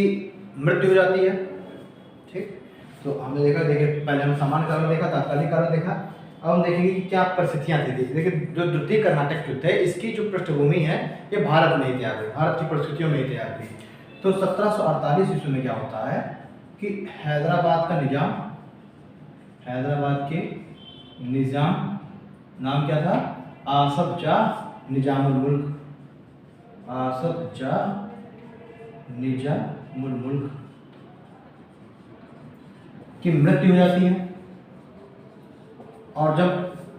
मृत्यु हो जाती है। ठीक, तो हमने देखिए पहले हम सामान्य कारण देखा, तात्कालिक कारण देखा। अब हम देखेंगे कि क्या परिस्थितियां थी। देखिए जो द्वितीय कर्नाटक युद्ध है इसकी जो पृष्ठभूमि है ये भारत में ही तैयार हुई, भारत की परिस्थितियों में ही तैयार हुई। तो 1748 ईस्वी में क्या होता है कि हैदराबाद के निजाम नाम क्या था? आसफ जाह निजामुल मुल्क, आसफ जाह निजामुल मुल्क की मृत्यु हो जाती है। और जब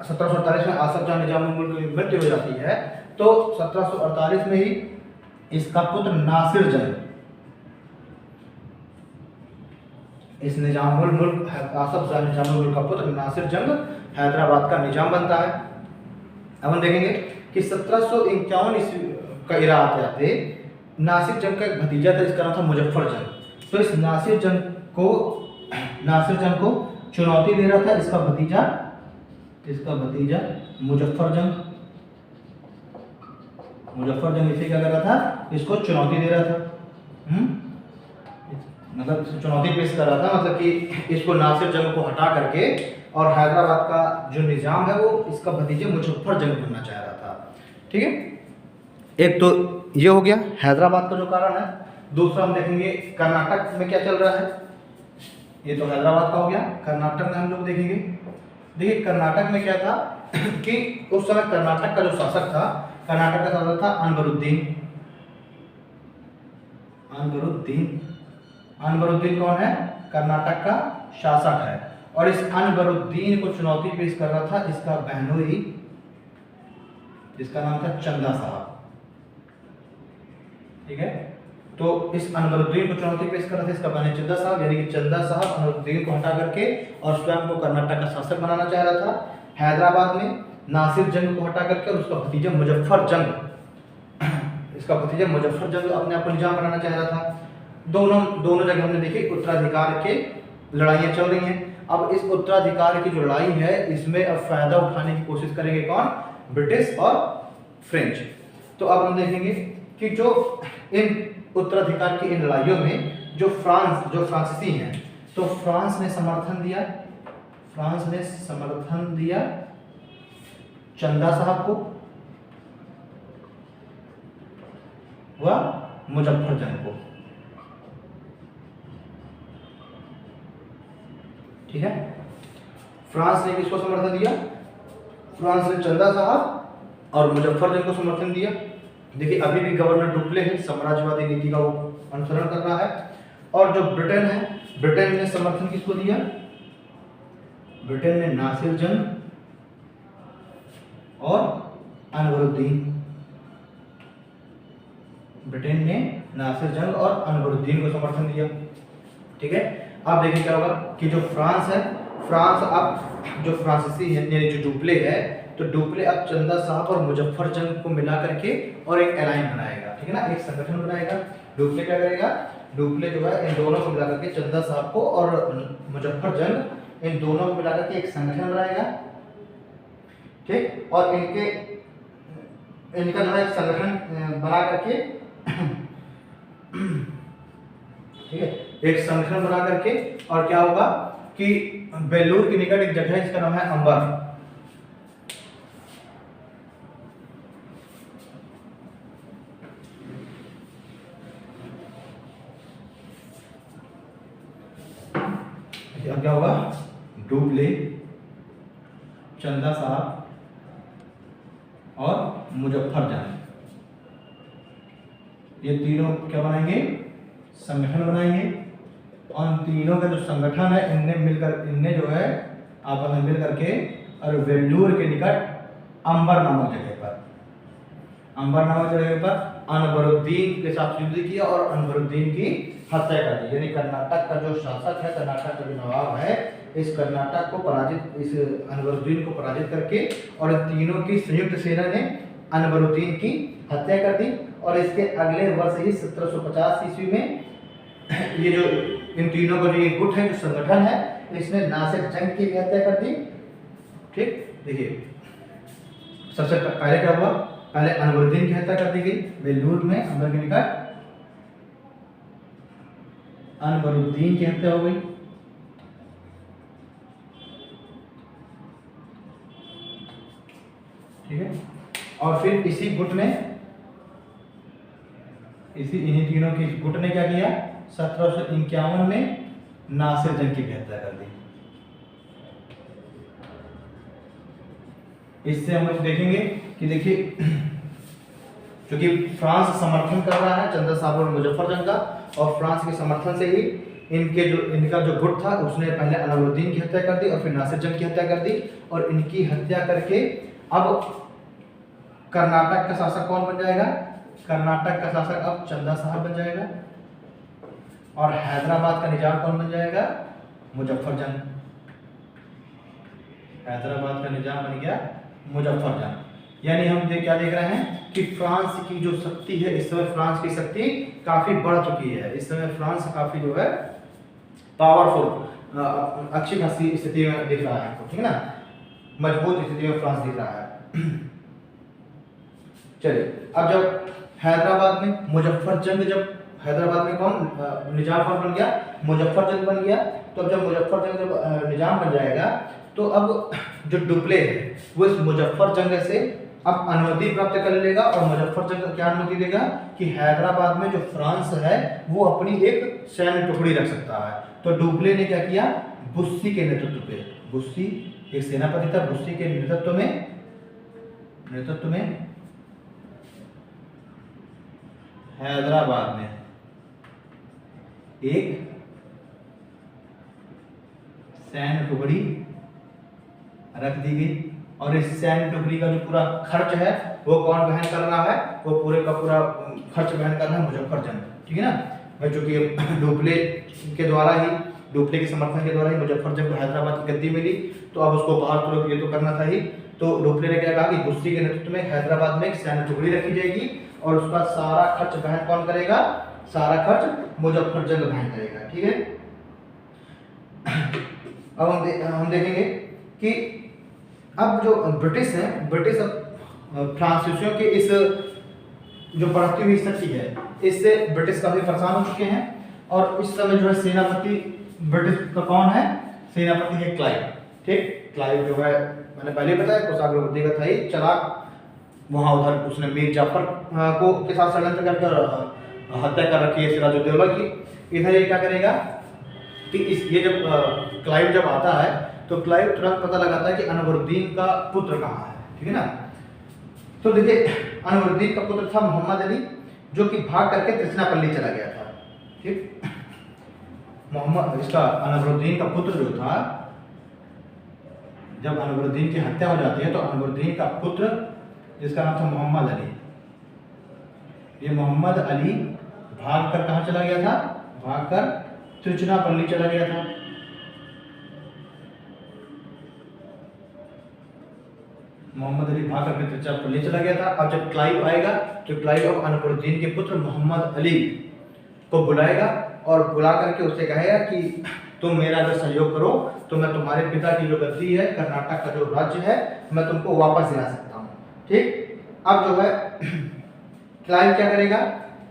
1748 में आसफ जाह निजामुल मुल्क की मृत्यु हो जाती है तो 1748 में ही इसका पुत्र नासिर जंग इस निजामुल मुल्क आसफ जाह निजामुल मुल्क का पुत्र नासिर जंग हैदराबाद का निजाम बनता है। अब हम देखेंगे कि 1751 ईस्वी का इरा आते आते नासिर जंग का एक भतीजा था, इसका नाम था मुजफ्फर जंग। तो इस नासिर जंग को चुनौती दे रहा था इसका भतीजा मुजफ्फर जंग इसे क्या कर रहा था, इसको चुनौती दे रहा था। मतलब इसको चुनौती पेश कर रहा था, मतलब कि इसको नासिर जंग को हटा करके और हैदराबाद का जो निजाम है वो इसका भतीजे मुजफ्फर जंग बनना चाह रहा था। ठीक है, एक तो ये हो गया हैदराबाद का जो कारण है। दूसरा हम देखेंगे कर्नाटक में क्या चल रहा है। ये तो हैदराबाद का हो गया। कर्नाटक में हम लोग देखेंगे, देखिए कर्नाटक में क्या था कि उस समय कर्नाटक का जो शासक था, कर्नाटक का शासक था अनवरुद्दीन कौन है, कर्नाटक का शासक है। और इस अनवरुद्दीन को चुनौती पेश कर रहा था इसका बहनोई, जिसका नाम था चंदा साहब। ठीक है, तो इस अनवरुद्दीन को चुनौती पेश कर रहा था इसका बहनोई चंदा साहब, यानी कि चंदा साहब अनवरुद्दीन को हटा करके और स्वयं को कर्नाटक का शासक बनाना चाह रहा था। हैदराबाद में नासिर जंग को हटा करके और उसका भतीजा मुजफ्फर जंग अपने आप को निजाम बनाना चाह रहा था। दोनों जगह हमने देखी उत्तराधिकार के लड़ाइयाँ चल रही हैं। अब इस उत्तराधिकार की जो लड़ाई है इसमें अब फायदा उठाने की कोशिश करेंगे कौन, ब्रिटिश और फ्रेंच। तो अब हम देखेंगे कि जो इन उत्तराधिकार की इन लड़ाइयों में जो फ्रांसीसी हैं, तो फ्रांस ने समर्थन दिया चंदा साहब को व मुजफ्फर जंग को। ठीक है, फ्रांस ने किसको समर्थन दिया, फ्रांस ने चंदा साहब और मुजफ्फर जंग को समर्थन दिया। देखिए अभी भी गवर्नर डुप्ले है, साम्राज्यवादी नीति का वो अनुसरण कर रहा है। और जो ब्रिटेन है, ब्रिटेन ने समर्थन किसको दिया, ब्रिटेन ने नासिर जंग और अनवरुद्दीन को समर्थन दिया। ठीक है, अब देखिए क्या होगा कि जो फ्रांस है, अब जो फ्रांसीसी है यानी जो डुप्ले है, तो डुप्ले अब चंदा साहब और मुजफ्फर जंग को मिला करके और एक अलायंस बनाएगा। ठीक है ना, एक संगठन बनाएगा। डुप्ले क्या करेगा, डुप्ले जो है इन दोनों को मिला करके चंदा साहब को और मुजफ्फर जंग इन दोनों को मिला करके एक संगठन बनाएगा। ठीक, और इनका जो है संगठन बना करके ठीक है, एक संगठन बना करके और क्या होगा कि बेलूर के निकट एक जगह है जिसका नाम है अंबर। अब क्या होगा, डुप्ले, चंदा साहब और मुजफ्फर जंग ये तीनों क्या बनाएंगे, संगठन बनाएंगे। और इन तीनों का जो संगठन है इनने जो है आपस में मिल करके और वेल्लूर के निकट अंबर नामक जगह पर अनवरुद्दीन के साथ युद्ध किया और अनवरुद्दीन की हत्या कर दी। यानी कर्नाटक का जो शासक है, कर्नाटक का जो नवाब है, इस अनवरुद्दीन को पराजित करके और इन तीनों की संयुक्त सेना ने अनवरुद्दीन की हत्या कर दी। और इसके अगले वर्ष ही 1750 ईस्वी में ये जो इन तीनों का जो ये गुट है, जो संगठन है, इसने नासिर जंग की भी हत्या कर दी। ठीक, देखिए सबसे पहले क्या हुआ, पहले अनवरुद्दीन की हत्या कर दी गई बेलूर में, अंबर के निकट अनवरुद्दीन की हत्या हो गई। ठीक है, और फिर इन्हीं तीनों की गुट ने क्या किया, 1751 में नासिर जंग की हत्या कर दी। इससे हम देखेंगे कि देखिए क्योंकि फ्रांस समर्थन कर रहा है चंदा साहब और मुजफ्फर जंग का, और फ्रांस के समर्थन से ही इनका जो गुट था उसने पहले अलाउद्दीन की हत्या कर दी और फिर नासिर जंग की हत्या कर दी। और इनकी हत्या करके अब कर्नाटक का शासक कौन बन जाएगा, कर्नाटक का शासक अब चंदा साहब बन जाएगा। और हैदराबाद का निजाम कौन बन जाएगा, मुजफ्फरजंग। हैदराबाद का निजाम बन गया मुजफ्फरजंग। यानी हम क्या देख रहे हैं कि फ्रांस की जो शक्ति है, इस समय फ्रांस की शक्ति काफी बढ़ चुकी है। इस समय फ्रांस काफी जो है पावरफुल, अच्छी खासी स्थिति में दिख रहा है आपको, ठीक है ना, मजबूत स्थिति में फ्रांस दिख रहा है। चलिए, अब जब हैदराबाद में मुजफ्फरजंग, जब हैदराबाद में कौन निजाम कौन बन गया, मुजफ्फरजंग बन गया। तो अब जब मुजफ्फरजंग जब निजाम बन जाएगा तो अब जो डुप्ले है वो इस मुजफ्फरजंग से अब अनुमति प्राप्त कर लेगा, और मुजफ्फरजंग क्या अनुमति देगा कि हैदराबाद में जो फ्रांस है वो अपनी एक सैन्य टुकड़ी रख सकता है। तो डुप्ले ने क्या किया, बुस्सी के नेतृत्व पे, बुस्सी एक सेनापति था, बुस्सी के नेतृत्व में हैदराबाद में एक सैन्य टुकड़ी रख दी गई, और इस सैन्य टुकड़ी का जो पूरा खर्च है वो कौन वहन कर रहा है, वो पूरे का पूरा खर्च वहन कर रहा है मुजफ्फरजंग, ठीक है ना भाई। चूंकि डुप्ले के द्वारा ही, डुप्ले के समर्थन के द्वारा ही मुजफ्फरजंग को हैदराबाद की गद्दी मिली, तो अब उसको बाहर तुरंत ये तो करना था ही। तो डुप्ले ने क्या कहा कि बुस्सी के नेतृत्व में हैदराबाद में एक सैन्य टुकड़ी रखी जाएगी, और उसका सारा खर्च वहन कौन करेगा, सारा खर्च मुजफ्फरजंग वहन करेगा, ठीक है। अब हम देखेंगे कि अब जो ब्रिटिश है, ब्रिटिश अब फ्रांसीसियों के इस जो बढ़ती हुई स्थिति है इससे ब्रिटिश काफी परेशान हो चुके हैं, और इस समय जो है सेनापति ब्रिटिश का कौन है, सेनापति है क्लाइव, ठीक। क्लाइव जो है मैंने पहले बताया कोषाग्र बुद्धि का था ही चलाक, वहां उधर उसने मीर जाफर को के साथ षड्यंत्र करके हत्या कर रखी है सिराजुद्दौला की। इधर ये क्या करेगा कि ये जब क्लाइव जब आता है तो क्लाइव तुरंत पता लगाता है कि अनवरुद्दीन का पुत्र कहाँ है, ठीक है ना। तो देखिए, अनवरुद्दीन का पुत्र था मोहम्मद अली, जो कि भाग करके त्रिचनापल्ली चला गया था, ठीक। मोहम्मद इसका अनवरुद्दीन का पुत्र जो था, जब अनवरुद्दीन की हत्या हो जाती है तो अनवरुद्दीन का पुत्र जिसका नाम था मोहम्मद अली, ये मोहम्मद अली भाग कर कहाँ चला गया था, भाग कर त्रिचनापल्ली चला गया था। मोहम्मद अली भाग करके त्रिचनापल्ली चला गया था। अब जब क्लाइव आएगा तो क्लाइव अब अनवरुद्दीन के पुत्र मोहम्मद अली को बुलाएगा, और बुला करके उससे कहेगा कि तुम मेरा अगर सहयोग करो तो मैं तुम्हारे पिता की जो गद्दी है, कर्नाटक का जो राज्य है, मैं तुमको वापस दिला सकता हूँ, ठीक। अब जो है क्लाइव क्या करेगा,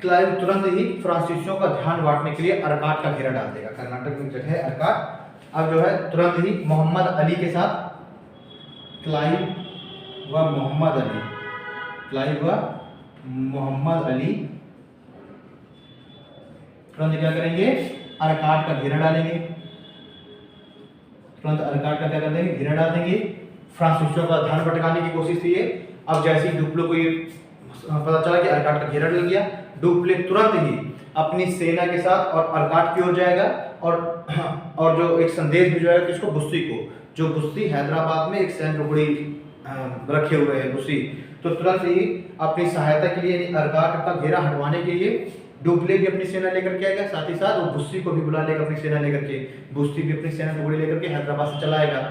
क्लाइव तुरंत ही फ्रांसीसियों का ध्यान बांटने के लिए अर्काट का घेरा डाल देगा। कर्नाटक में जगह है अर्काट। अब जो है तुरंत ही मोहम्मद अली के साथ क्लाइव व मोहम्मद अली, क्लाइव व मोहम्मद अली तुरंत क्या करेंगे, अर्काट का घेरा डालेंगे। तुरंत अर्काट का क्या कर देंगे, घेरा डाल देंगे। फ्रांसीसियों का ध्यान भटकाने की कोशिश की है। अब जैसे ही डुप्ले को ये पता चला कि अर्काट का घेरा डल गया, डुप्ले तुरंत ही अपनी सेना के साथ और अर्काट की ओर जाएगा, और जो एक संदेश भिजवाएगा किसको, बुस्सी को, जो बुस्सी हैदराबाद में एक सैन्य टुकड़ी रखे हुए हैं बुस्सी। तो तुरंत ही अपनी सहायता के लिए, यानी अर्काट का घेरा हटवाने के लिए डुप्ले भी अपनी सेना लेकर के आएगा, साथ ही साथ वो बुस्सी को भी बुला लेगा अपनी सेना लेकर के। बुस्सी भी अपनी सेना टुकड़ी लेकर के हैदराबाद से चला आएगा।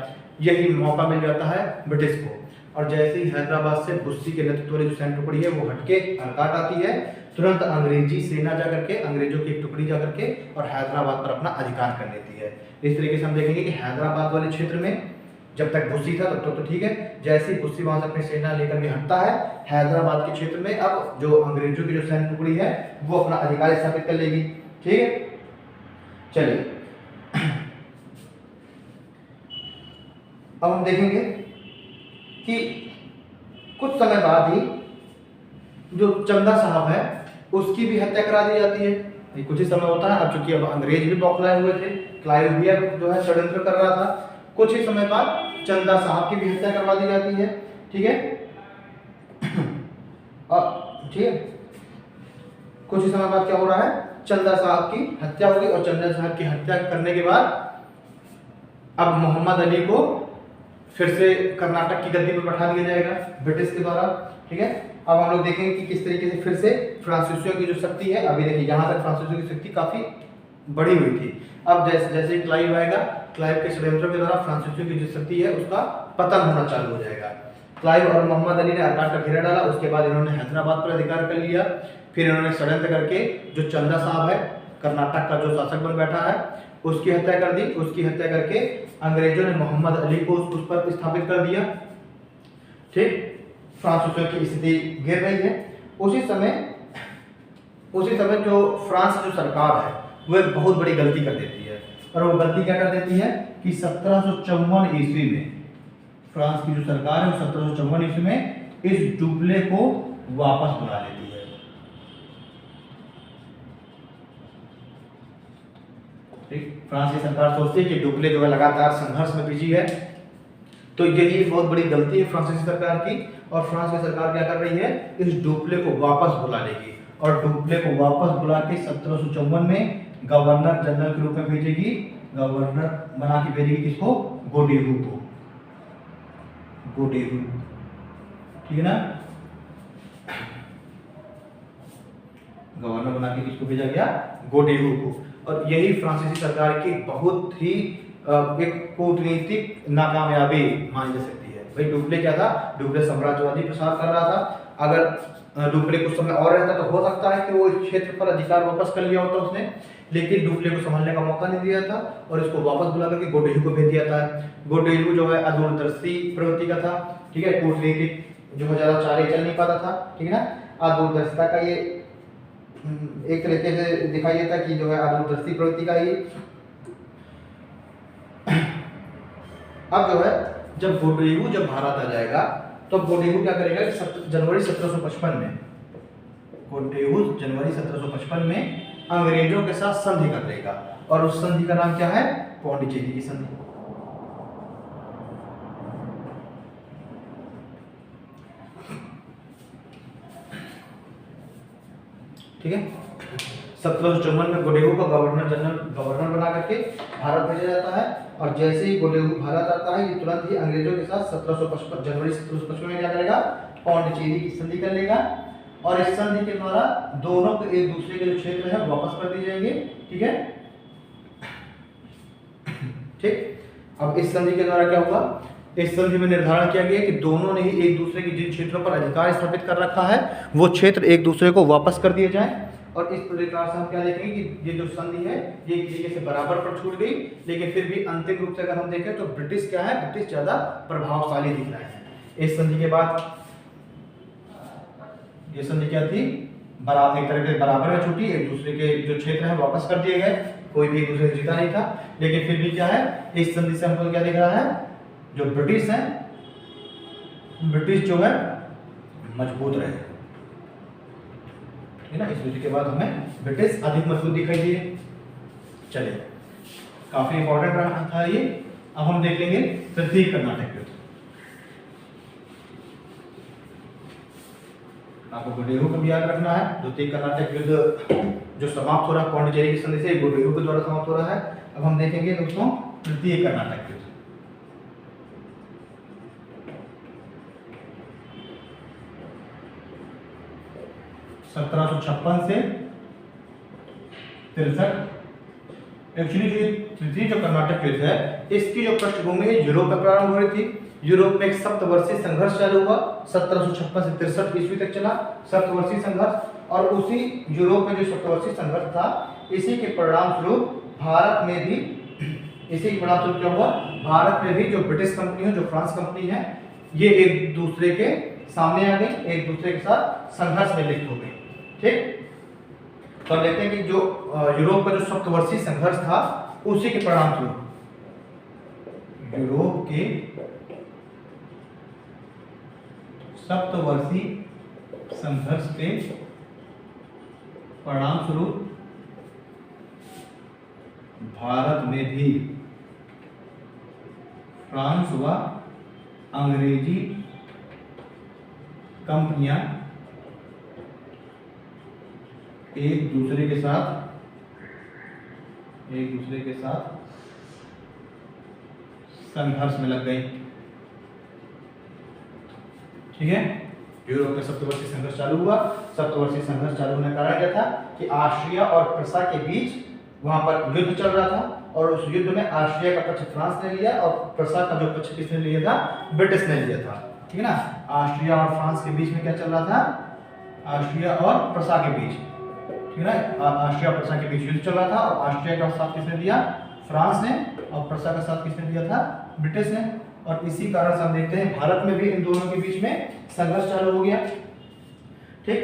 यही मौका मिल जाता है ब्रिटिश को, और जैसे ही हैदराबाद से बुस्सी के नेतृत्व वाली जो सैन्य टुकड़ी है वो हटके अर्काट आती है, तुरंत अंग्रेजी सेना जाकर के, अंग्रेजों की एक टुकड़ी जाकर के और हैदराबाद पर अपना अधिकार कर लेती है। इस तरीके से हम देखेंगे कि हैदराबाद वाले क्षेत्र में जब तक बुस्सी था तब तक तो ठीक है, जैसे ही बुस्सी वहां से अपनी सेना लेकर के हटता है, हैदराबाद के क्षेत्र में अब जो अंग्रेजों की जो सैन्य टुकड़ी है वो अपना अधिकार स्थापित कर लेगी, ठीक है। चलिए, अब हम देखेंगे कि कुछ समय बाद ही जो चंदा साहब है उसकी भी हत्या करा दी जाती है। ये कुछ ही समय होता है। अब चूंकि अब अंग्रेज भी बौखलाए हुए थे, क्लाइव भी अब जो है षड्यंत्र कर रहा था, कुछ ही समय बाद चंदा साहब की भी हत्या करवा दी जाती है, ठीक है। ठीक है, कुछ ही समय बाद क्या हो रहा है, चंदा साहब की हत्या हो गई, और चंदा साहब की हत्या करने के बाद अब मोहम्मद अली को फिर से कर्नाटक की गद्दी पर बैठा दिया जाएगा ब्रिटिश के द्वारा, ठीक है। अब हम लोग देखेंगे कि किस तरीके से फिर से फ्रांसीसियों की जो शक्ति है, अभी देखिए यहाँ तक फ्रांसीसियों की शक्ति काफी बढ़ी हुई थी। अब जैसे जैसे क्लाइव आएगा, क्लाइव के षड्यंत्रों के द्वारा फ्रांसीसियों की जो शक्ति है उसका पतन होना चालू हो जाएगा। क्लाइव और मोहम्मद अली ने अरकाट का घेरा डाला, उसके बाद इन्होंने हैदराबाद पर अधिकार कर लिया। फिर इन्होंने षड्यंत्र करके जो चंदा साहब है, कर्नाटक का जो शासक बन बैठा है, उसकी हत्या कर दी। उसकी हत्या करके अंग्रेजों ने मोहम्मद अली को उस पर स्थापित कर दिया। ठीक, फ्रांसीसियों की स्थिति गिर रही है। उसी समय जो फ्रांस की जो सरकार है वो एक बहुत बड़ी गलती कर देती है। और वो गलती क्या कर देती है कि 1754 ईस्वी में फ्रांस की जो सरकार है वो 1754 ईस्वी में इस डुप्ले को वापस बुला लेती है। ठीक, फ्रांस की सरकार सोचती है कि डुप्ले जो है लगातार संघर्ष में बिजी है, तो यही बहुत बड़ी गलती है फ्रांसीसी सरकार की। और फ्रांस की सरकार क्या कर रही है, इस डुप्ले को वापस बुला लेगी। और डुप्ले को वापस बुला के 1754 में गवर्नर जनरल के रूप में भेजेगी। गवर्नर बना के भेजेगी किसको, गोडेहू को। गोडेहू, ठीक है ना, गवर्नर बना के किसको भेजा गया, गोडेहू को। और यही फ्रांसीसी सरकार की बहुत ही एक कूटनीतिक नाकामयाबी मानी जा सकती है। भाई डुप्ले क्या था, डुप्ले साम्राज्यवादी प्रसार कर रहा था। अगर डुप्ले कुछ समय और रहता तो हो सकता है कि वो इस क्षेत्र पर अधिकार वापस कर लिया होता उसने, लेकिन डुप्ले को संभालने का मौका नहीं दिया था और इसको वापस बुला करके गोडेहू को भेज दिया था। गोडेहू जो है अदूरदर्शी प्रवृत्ति का था, ठीक है, कूटनीतिक जो है ज्यादा चाले चल नहीं पाता था, ठीक है ना। अदूरदर्शिता का ये एक तरीके से दिखाई देता कि जो है अदूरदर्शी प्रवृत्ति का ये। अब जो है जब गोडेहू जब भारत आ जाएगा तो गोडेहू क्या करेगा कि जनवरी 1755 में, गोडेहू जनवरी 1755 में अंग्रेजों के साथ संधि कर देगा। और उस संधि का नाम क्या है, पौंडीचेरी की संधि। ठीक है, 1754 में गोडेहू को गवर्नर बना करके भारत भेजा जाता है। और जैसे ही गोडेहू भारत आता है, ये तुरंत ही अंग्रेजों के साथ 1755 जनवरी 1755 में क्या करेगा, पौंडीचेरी की संधि कर लेगा। और इस संधि के द्वारा दोनों को एक दूसरे के जो क्षेत्र है वापस कर दिए जाएंगे। ठीक है, ठीक। अब इस संधि के द्वारा क्या हुआ, इस संधि में निर्धारण किया गया कि दोनों ने ही एक दूसरे के जिन क्षेत्रों पर अधिकार स्थापित कर रखा है वो क्षेत्र एक दूसरे को वापस कर दिए जाए। और इस प्रकार से हम क्या देखेंगे कि ये जो संधि है ये एक तरीके से बराबर पर छूट गई, लेकिन फिर भी अंतिम रूप से अगर हम देखें तो ब्रिटिश क्या है, ब्रिटिश ज्यादा प्रभावशाली दिख रहे हैं। इस संधि के बाद ये संधि क्या थी, एक तरह के बराबर में छूटी, एक दूसरे के जो क्षेत्र है वापस कर दिए गए, कोई भी एक दूसरे से जीता नहीं था। लेकिन फिर भी क्या है, इस संधि से हमको क्या दिख रहा है, जो ब्रिटिश है, ब्रिटिश जो है मजबूत रहे, है ना। इस युद्ध के बाद हमें ब्रिटिश अधिक मजबूत दिखाई दिए। चलिए, काफी इंपॉर्टेंट रहा था ये। अब हम देख लेंगे तृतीय कर्नाटक युद्ध। आपको गोडेहू को भी याद रखना है। द्वितीय कर्नाटक युद्ध जो समाप्त हो रहा है पौंडीचेरी की संधि से, गोडेहू के द्वारा समाप्त हो रहा है। अब हम देखेंगे दोस्तों तृतीय कर्नाटक युद्ध। से 63। एक्चुअली जो तृतीय जो कर्नाटक युद्ध है इसकी जो पृष्ठभूमि है यूरोप में प्रारंभ हो रही थी। यूरोप में एक सप्तवर्षीय संघर्ष चालू हुआ, 1756 से 63 ईस्वी तक चला सप्तवर्षीय संघर्ष। और उसी यूरोप में जो सप्तवर्षीय संघर्ष था, इसी के परिणाम स्वरूप भारत में भी, इसी के परिणाम स्वरूप क्या हुआ, भारत में भी जो ब्रिटिश कंपनी है, जो फ्रांस कंपनी है, ये एक दूसरे के सामने आ गई, एक दूसरे के साथ संघर्ष में लिप्त हो गई। ठीक, तो देखते हैं कि जो यूरोप का जो सप्तवर्षीय संघर्ष था उसी के परिणाम स्वरूप, यूरोप के सप्तवर्षीय संघर्ष के परिणाम स्वरूप भारत में भी फ्रांस व अंग्रेजी कंपनियां एक दूसरे के साथ संघर्ष में लग गई। ठीक है, यूरोप में सप्तवर्षीय संघर्ष चालू हुआ। सप्तवर्षीय संघर्ष चालू होने का कारण क्या था कि ऑस्ट्रिया और प्रसा के बीच वहां पर युद्ध चल रहा था और उस युद्ध में ऑस्ट्रिया का पक्ष फ्रांस ने लिया और प्रसा का जो पक्ष किसने लिया था, ब्रिटिश ने लिया था। ठीक है ना, ऑस्ट्रिया और फ्रांस के बीच में क्या चल रहा था, ऑस्ट्रिया और प्रसा के बीच, ठीक है ना, ऑस्ट्रिया और प्रसा के बीच युद्ध चल रहा था और ऑस्ट्रिया का साथ किसने दिया, फ्रांस ने, और प्रसा का साथ किसने दिया था, ब्रिटिश ने। और इसी कारण से हम देखते हैं भारत में भी इन दोनों के बीच में संघर्ष चालू हो गया। ठीक,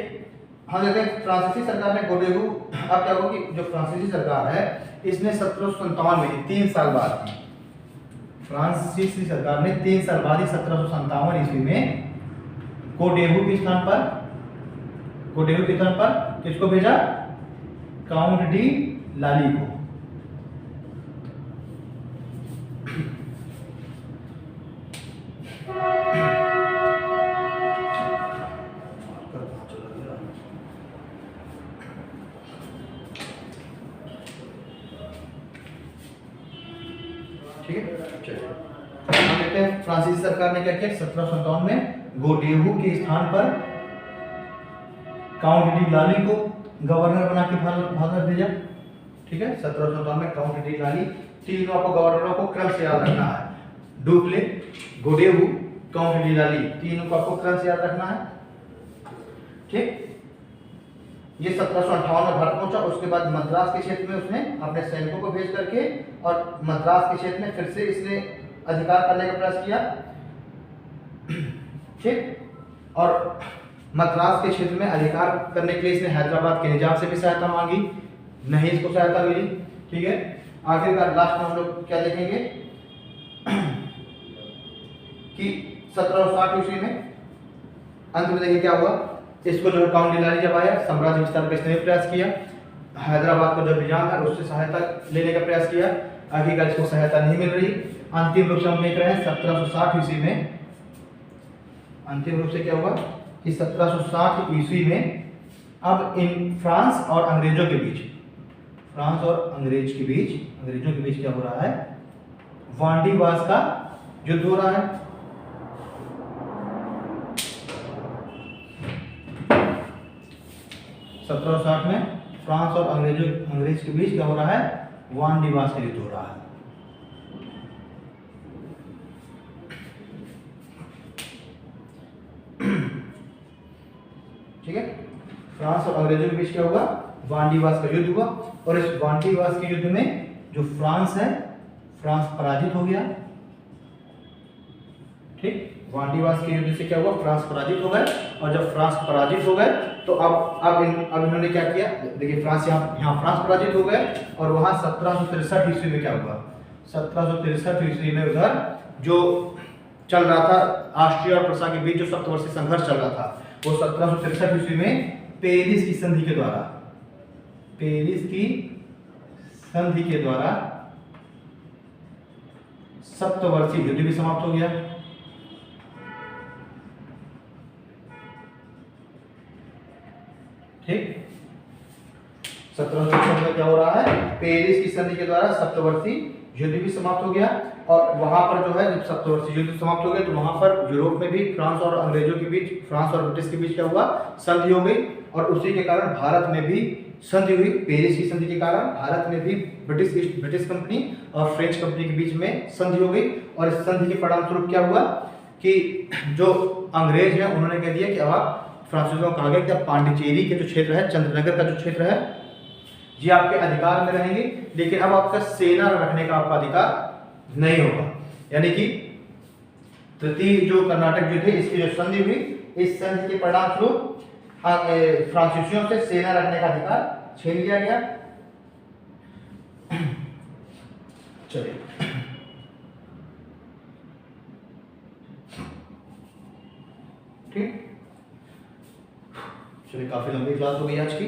हम देखते हैं फ्रांसीसी सरकार ने गोडेहू, अब क्या हुआ कि जो फ्रांसीसी सरकार है इसने 1757 में 3 साल बाद, फ्रांसीसी सरकार ने 3 साल बाद ही 1757 ईस्वी में गोडेहू के स्थान पर किसको भेजा, काउंट डी लाली को। ठीक है, चलिए हम देखते हैं फ्रांसीसी सरकार ने क्या किया, 1757 में गोडेहू के स्थान पर काउंट डी लाली को गवर्नर बना के भारत भेजा। ठीक है, 1757 में काउंट डी लाली, तीनों आपको गवर्नरों को क्रम से याद रखना है, डुप्ले, गोडेहू, काउंट डी लाली, तीनों को आपको क्रम से याद रखना है। ठीक, ये 1758 में भारत पहुंचा। उसके बाद मद्रास के क्षेत्र में उसने अपने सैनिकों को भेज करके और मद्रास के क्षेत्र में फिर से इसने अधिकार करने का प्रयास किया। ठीक, और मद्रास के क्षेत्र में अधिकार करने के लिए इसने हैदराबाद के निजाम से भी सहायता मांगी, नहीं इसको सहायता मिली। ठीक है, आखिरकार लास्ट में हम लोग क्या देखेंगे कि 1760 ईस्वी में अंत में देखिए क्या हुआ, इसको जो काउंट डी लाली जब आया, साम्राज्य विस्तार का इसने प्रयास किया, हैदराबाद को जो निजाम है उससे सहायता लेने का प्रयास किया, आखिरकार इसको सहायता नहीं मिल रही। अंतिम रूप से हम देख रहे हैं 1760 ईस्वी में, अंतिम रूप से क्या हुआ कि 1760 ईस्वी में अब इन फ्रांस और अंग्रेजों के बीच, अंग्रेजों के बीच क्या हो रहा है, वांडीवास का युद्ध हो रहा है। 1760 में फ्रांस और अंग्रेज के बीच क्या हो रहा है, वांडीवास का युद्ध हो रहा है। ठीक है, फ्रांस और अंग्रेजों के बीच क्या हुआ, वांडीवास का युद्ध हुआ और इस वांडीवास के युद्ध में जो फ्रांस है, फ्रांस पराजित हो गया। ठीक, वांडीवास के युद्ध से क्या हुआ, फ्रांस पराजित हो गए और जब फ्रांस पराजित हो गए तो अब इन्होंने क्या किया, देखिए फ्रांस यहाँ फ्रांस पराजित हो गए और वहां 1763 ईस्वी में क्या हुआ, 1763 ईस्वी में उधर जो चल रहा था ऑस्ट्रिया और प्रसा के बीच जो सप्तवर्षीय संघर्ष चल रहा था, वो 1763 ईस्वी में पेरिस की संधि के द्वारा सप्तवर्षीय युद्ध भी समाप्त हो गया। ठीक, 1763 में क्या हो रहा है, पेरिस की संधि के द्वारा सप्तवर्षीय युद्ध भी समाप्त हो गया और वहां पर जो है जब सप्तवर्षीय युद्ध समाप्त हो गया तो वहां पर यूरोप में भी फ्रांस और अंग्रेजों के बीच, फ्रांस और ब्रिटिश के बीच क्या हुआ, संधि हो गई और उसी के कारण भारत में भी संधि हुई। पेरिस की संधि के कारण भारत में भी ब्रिटिश कंपनी और फ्रेंच कंपनी के बीच में संधि हो गई और इस संधि के परिणाम स्वरूप क्या हुआ कि जो अंग्रेज हैं उन्होंने कह दिया कि अब आप फ्रांसीसियों को कहा गया कि अब पांडिचेरी के जो क्षेत्र है, चंद्रनगर का जो क्षेत्र है, ये आपके अधिकार में रहेंगे, लेकिन अब आपका सेना रखने का आपका अधिकार नहीं होगा। यानी कि तृतीय जो कर्नाटक युद्ध है इसकी जो संधि हुई, इस संधि के परिणाम स्वरूप फ्रांसीसियों से सेना रखने का अधिकार छीन लिया गया। चलिए ठीक, चलिए काफी लंबी क्लास हो गई आज की,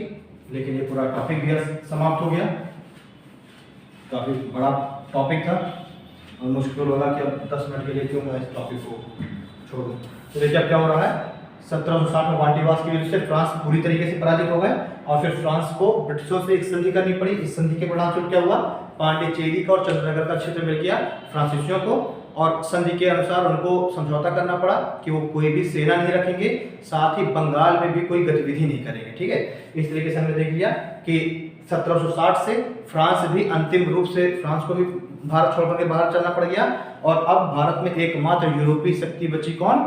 लेकिन ये पूरा टॉपिक भी समाप्त हो गया। काफी बड़ा टॉपिक था और मुश्किल लगा कि अब 10 मिनट के लिए क्यों मैं इस टॉपिक को छोड़ दूं। तो देखिए अब क्या हो रहा है, 1760 में वांडीवास की वजह से फ्रांस पूरी तरीके से पराजित हो गए और फिर फ्रांस को ब्रिटिशों से एक संधि करनी पड़ी। इस संधि के परिणामस्वरूप क्या हुआ, पांडिचेरी का और चंद्रनगर का क्षेत्र मिल गया फ्रांसीसियों को और संधि के अनुसार उनको समझौता करना पड़ा कि वो कोई भी सेना नहीं रखेंगे, साथ ही बंगाल में भी कोई गतिविधि नहीं करेंगे। ठीक है, इस तरीके से हमने देख लिया कि 1760 से फ्रांस भी अंतिम रूप से, फ्रांस को भी भारत छोड़ करके बाहर चलना पड़ गया। और अब भारत में एकमात्र यूरोपीय शक्ति बची कौन?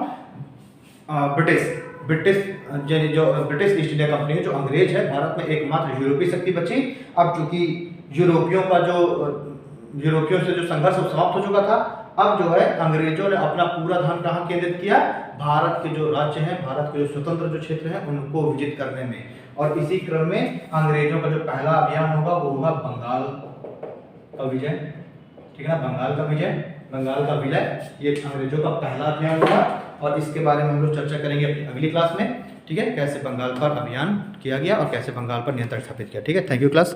ब्रिटिश जो ब्रिटिश ईस्ट इंडिया कंपनी है, जो अंग्रेज है, भारत में एकमात्र यूरोपीय शक्ति बची। अब चूंकि यूरोपियों से जो संघर्ष समाप्त हो चुका था, अब जो है अंग्रेजों ने अपना पूरा ध्यान कहाँ केंद्रित किया? भारत के जो राज्य हैं, भारत के जो स्वतंत्र जो क्षेत्र हैं, उनको विजित करने में। और इसी क्रम में अंग्रेजों का जो पहला अभियान होगा वो होगा बंगाल का विजय, ठीक है ना, बंगाल का विलय, ये अंग्रेजों का पहला अभियान होगा। और इसके बारे में हम लोग चर्चा करेंगे अपनी अगली क्लास में, ठीक है, कैसे बंगाल पर अभियान किया गया और कैसे बंगाल पर नियंत्रण स्थापित किया। ठीक है, थैंक यू क्लास।